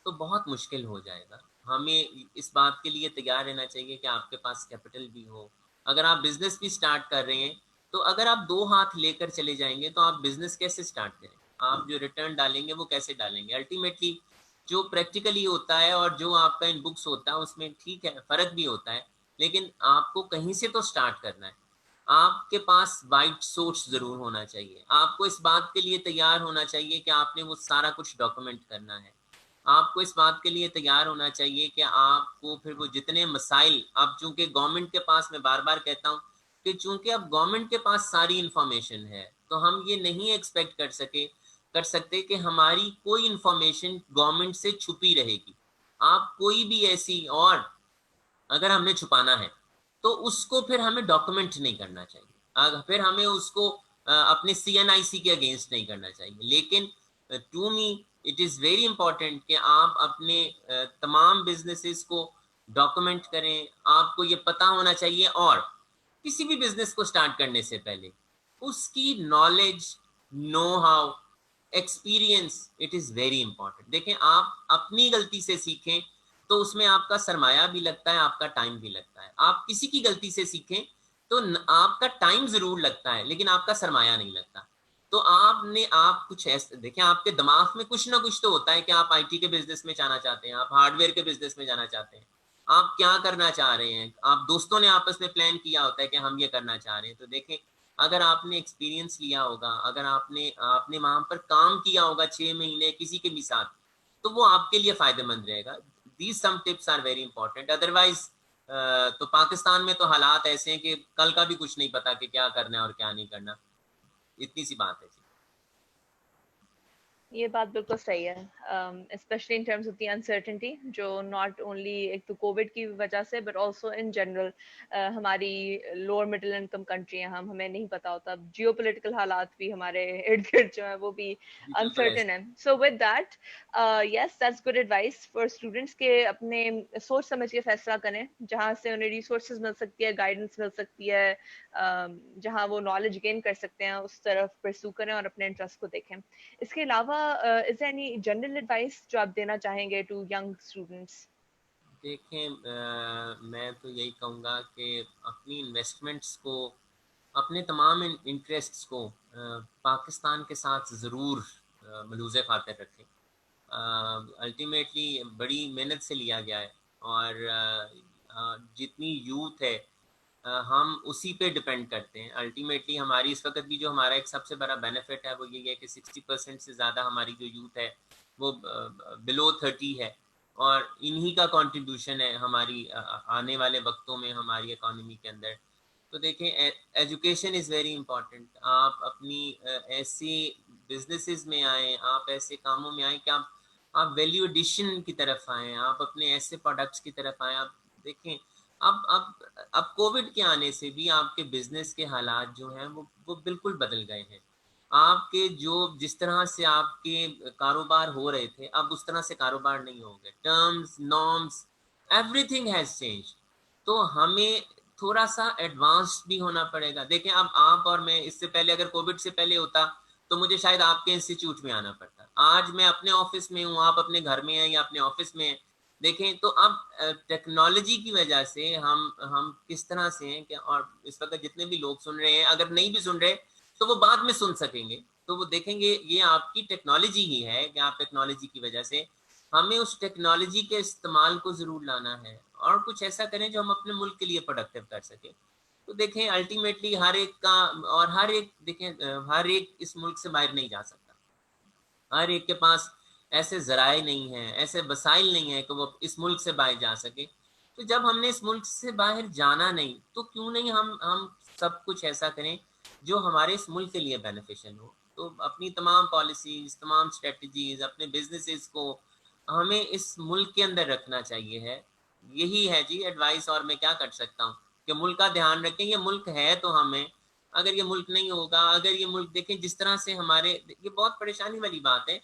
तो बहुत मुश्किल हो जाएगा। हमें इस बात के लिए तैयार रहना चाहिए कि आपके पास कैपिटल भी हो। अगर आप बिजनेस भी स्टार्ट कर रहे हैं तो अगर आप 2 हाथ लेकर चले जाएंगे तो आप बिजनेस कैसे स्टार्ट करें, आप जो रिटर्न डालेंगे वो कैसे डालेंगे। अल्टीमेटली जो प्रैक्टिकली होता है और जो आपका इन बुक्स होता है उसमें ठीक है, फर्क भी होता है, लेकिन आपको कहीं से तो स्टार्ट करना है। आपके पास वाइट सोर्स जरूर होना चाहिए। आपको इस बात के लिए तैयार होना चाहिए कि आपने वो सारा कुछ डॉक्यूमेंट करना है। आपको इस बात के लिए तैयार होना चाहिए कि आपको फिर वो जितने मसाइल, अब चूंकि गवर्नमेंट के पास, मैं बार बार कहता हूँ कि चूंकि अब गवर्नमेंट के पास सारी इंफॉर्मेशन है, तो हम ये नहीं एक्सपेक्ट कर सकते कि हमारी कोई इंफॉर्मेशन गवर्नमेंट से छुपी रहेगी। आप कोई भी ऐसी, और अगर हमने छुपाना है तो उसको फिर हमें डॉक्यूमेंट नहीं करना चाहिए, फिर हमें उसको अपने CNIC के अगेंस्ट नहीं करना चाहिए। लेकिन to me it is very important कि आप अपने तमाम बिजनेसेस को डॉक्यूमेंट करें। आपको ये पता होना चाहिए, और किसी भी बिजनेस को स्टार्ट करने से पहले उसकी knowledge, know how, experience, it is very important. देखें, आप अपनी गलती से सीखें तो उसमें आपका सरमाया भी लगता है, आपका टाइम भी लगता है। आप किसी की गलती से सीखें तो आपका टाइम जरूर लगता है लेकिन आपका सरमाया नहीं लगता। तो आप कुछ ऐसे देखें, आपके दिमाग में कुछ ना कुछ तो होता है कि आप IT के बिजनेस में जाना चाहते हैं, आप हार्डवेयर के बिजनेस में जाना चाहते हैं, आप क्या करना चाह रहे हैं। आप दोस्तों ने आपस में प्लान किया होता है कि हम ये करना चाह रहे हैं। तो देखें, अगर आपने एक्सपीरियंस लिया होगा, अगर आपने आपने वहां पर काम किया होगा 6 महीने किसी के भी साथ, तो वो आपके लिए फायदेमंद रहेगा। These some tips are very important. Otherwise तो पाकिस्तान में तो हालात ऐसे हैं कि कल का भी कुछ नहीं पता कि क्या करना है और क्या नहीं करना। इतनी सी बात है जी। ये बात बिल्कुल सही है, specially in terms of the uncertainty जो नॉट ओनली एक तो कोविड की वजह से बट आल्सो इन जनरल हमारी लोअर मिडिल इनकम कंट्री है, हमें नहीं पता होता, जियोपॉलिटिकल हालात भी हमारे इर्द गिर्द जो है वो भी बिल्कुल ऐसे। अनसर्टेन है। So with that yes that's good advice for students के अपने सोच समझ के फैसला करें, जहाँ से उन्हें रिसोर्सेज मिल सकती है, गाइडेंस मिल सकती है, जहाँ वो नॉलेज गेन कर सकते हैं उस तरफ परस्यू करें और अपने इंटरेस्ट को देखें। इसके अलावा is there any general advice जो आप देना चाहेंगे टू यंग स्टूडेंट्स? देखें, मैं तो यही कहूँगा कि अपनी इन्वेस्टमेंट्स को, अपने तमाम इंटरेस्ट्स को पाकिस्तान के साथ ज़रूर मलूज़े खातिर रखें। अल्टीमेटली बड़ी मेहनत से लिया गया है, और जितनी यूथ है हम उसी पे डिपेंड करते हैं। अल्टीमेटली हमारी इस वक्त भी जो हमारा एक सबसे बड़ा बेनिफिट है वो ये है कि 60% से ज़्यादा हमारी जो यूथ है वो बिलो 30 है, और इन्हीं का कंट्रीब्यूशन है हमारी आने वाले वक्तों में हमारी इकोनॉमी के अंदर। तो देखें, एजुकेशन इज़ वेरी इंपॉर्टेंट। आप अपनी ऐसे बिजनेसेस में आए, आप ऐसे कामों में आए कि आप वैल्यू एडिशन की तरफ आए, आप अपने ऐसे प्रोडक्ट्स की तरफ आए। आप देखें, अब कोविड के आने से भी आपके बिजनेस के हालात जो हैं वो बिल्कुल बदल गए हैं। आपके जो जिस तरह से आपके कारोबार हो रहे थे, अब उस तरह से कारोबार नहीं होंगे। Terms, norms, everything has change. तो हमें थोड़ा सा एडवांस भी होना पड़ेगा। देखें, अब आप और मैं, इससे पहले अगर कोविड से पहले होता तो मुझे शायद आपके इंस्टीट्यूट में आना पड़ता। आज मैं अपने ऑफिस में हूँ, आप अपने घर में हैं या अपने ऑफिस में हैं। देखें, तो अब टेक्नोलॉजी की वजह से हम किस तरह से हैं कि, और इस वक्त जितने भी लोग सुन रहे हैं, अगर नहीं भी सुन रहे तो वो बाद में सुन सकेंगे, तो वो देखेंगे ये आपकी टेक्नोलॉजी ही है कि आप टेक्नोलॉजी की वजह से, हमें उस टेक्नोलॉजी के इस्तेमाल को जरूर लाना है और कुछ ऐसा करें जो हम अपने मुल्क के लिए प्रोडक्टिव कर सकें। तो देखें, अल्टीमेटली हर एक का, और हर एक देखें, हर एक इस मुल्क से बाहर नहीं जा सकता। हर एक के पास ऐसे जराए नहीं हैं, ऐसे वसाइल नहीं है कि वो इस मुल्क से बाहर जा सके। तो जब हमने इस मुल्क से बाहर जाना नहीं, तो क्यों नहीं हम सब कुछ ऐसा करें जो हमारे इस मुल्क के लिए बेनिफिशियल हो। तो अपनी तमाम पॉलिसीज, तमाम स्ट्रेटजीज, अपने बिजनेसेस को हमें इस मुल्क के अंदर रखना चाहिए है। यही है जी एडवाइस, और मैं क्या कर सकता हूँ कि मुल्क का ध्यान रखें। ये मुल्क है तो हमें, अगर ये मुल्क नहीं होगा, अगर ये मुल्क देखें जिस तरह से हमारे, ये बहुत परेशानी वाली बात है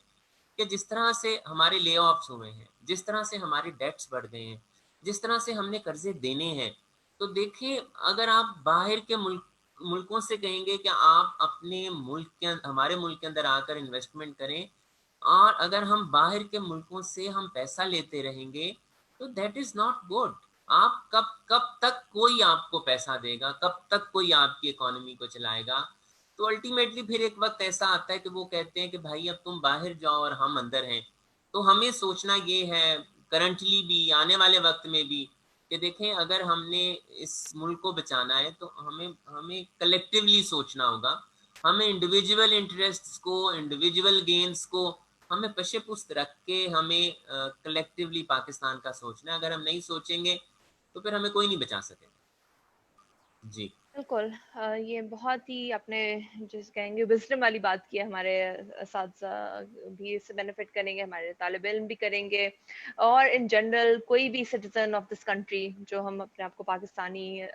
कि जिस तरह से हमारे ले ऑफ्स हुए हैं, जिस तरह से हमारे डेट्स बढ़ गए हैं, जिस तरह से हमने कर्जे देने हैं, तो देखिए, अगर आप बाहर के मुल्कों से कहेंगे कि आप अपने मुल्क के, हमारे मुल्क के अंदर आकर इन्वेस्टमेंट करें, और अगर हम बाहर के मुल्कों से हम पैसा लेते रहेंगे, तो दैट इज नॉट गुड। आप कब कब तक कोई आपको पैसा देगा, कब तक कोई आपकी इकोनॉमी को चलाएगा। तो अल्टीमेटली फिर एक वक्त ऐसा आता है कि वो कहते हैं कि भाई अब तुम बाहर जाओ और हम अंदर हैं। तो हमें सोचना ये है, करंटली भी, आने वाले वक्त में भी, कि देखें, अगर हमने इस मुल्क को बचाना है तो हमें हमें कलेक्टिवली सोचना होगा। हमें इंडिविजुअल इंटरेस्ट्स को, इंडिविजुअल गेन्स को हमें पशेपुस्त रख के हमें कलेक्टिवली पाकिस्तान का सोचना है। अगर हम नहीं सोचेंगे तो फिर हमें कोई नहीं बचा सकेगा। जी बिल्कुल, ये बहुत ही आपने जिस कहेंगे विजडम वाली बात की है। हमारे असातिज़ा भी इससे बेनिफिट करेंगे, हमारे तालिब इल्म भी करेंगे, और इन जनरल कोई भी सिटीजन ऑफ दिस कंट्री जो हम अपने आप को पाकिस्तानी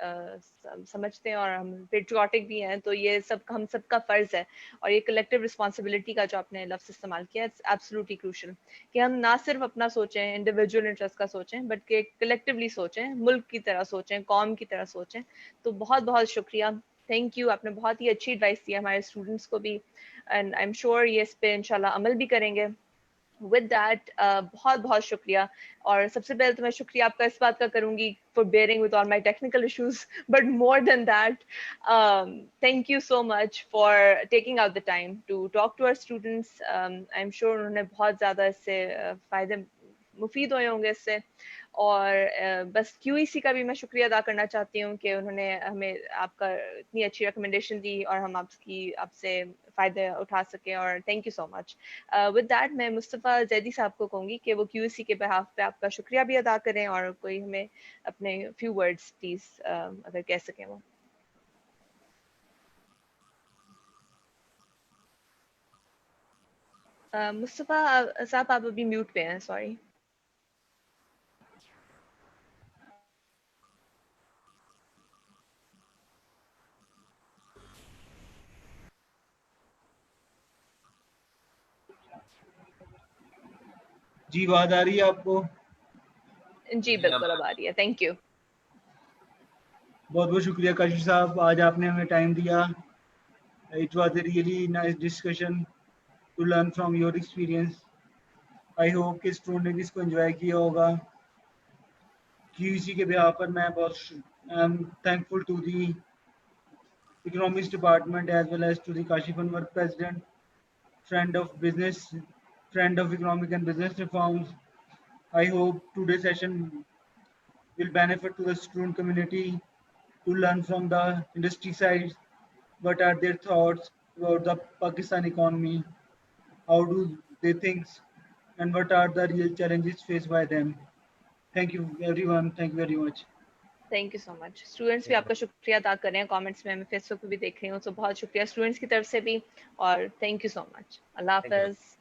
समझते हैं और हम पेट्रियाटिक भी हैं, तो ये सब हम सबका फ़र्ज़ है। और ये कलेक्टिव रिस्पॉन्सिबिलिटी का जो आपने लफ्ज़ इस्तेमाल किया, इट्स एब्सोल्युटली क्रूशल कि हम ना सिर्फ अपना सोचें, इंडिविजुअल इंटरेस्ट का सोचें, बट कि कलेक्टिवली सोचें, मुल्क की तरह सोचें, कौम की तरह सोचें। तो बहुत बहुत शुक्रिया, थैंक यू, आपने बहुत ही अच्छी एडवाइस दी हमारे स्टूडेंट्स को भी, एंड आई एम श्योर ये इस पे इंशाल्लाह अमल भी करेंगे। विद दैट बहुत बहुत शुक्रिया। और सबसे पहले तो मैं शुक्रिया आपका इस बात का करूंगी for bearing with all my technical issues, but more than that thank you so much for taking out the time to talk to our students. I am sure उन्होंने बहुत ज़्यादा इससे फ़ायदे मुफीद हुए होंगे इससे। और बस क्यूईसी का भी मैं शुक्रिया अदा करना चाहती हूँ कि उन्होंने हमें आपका इतनी अच्छी रिकमेंडेशन दी और हम आपसे फ़ायदे उठा सकें, और thank you so much. With that मैं मुस्तफ़ा जैदी साहब को कहूँगी कि वो क्यूईसी के बिहाफ पे आपका शुक्रिया भी अदा करें और कोई हमें अपने फ्यू वर्ड्स प्लीज़ अगर कह सकें वो। मुस्तफा साहब आप अभी म्यूट पे हैं, सॉरी। जी आवाज आ रही है आपको? जी बिल्कुल अब आ रही है, थैंक यू। बहुत बहुत शुक्रिया काशिफ साहब, आज आपने हमें टाइम दिया। It was a really nice discussion to learn from your experience. I hope कि स्टूडेंट ने भी इसको एंजॉय किया होगा। क्यूसी के बिहाफ पर मैं बहुत I am thankful to the economics department as well as to the Kashif Anwar president, friend of business, friend of economic and business reforms. I hope today's session will benefit to the student community to learn from the industry side what are their thoughts about the Pakistan economy, how do they think, and what are the real challenges faced by them. Thank you everyone. Thank you very much. Thank you so much. Students भी आपका शुक्रिया अदा कर रहे हैं कमेंट्स में, मैं फेसबुक पे भी देख रही हूँ, तो बहुत शुक्रिया स्टूडेंट्स की तरफ से भी, और thank you so much. Allah Thank you. Hafiz.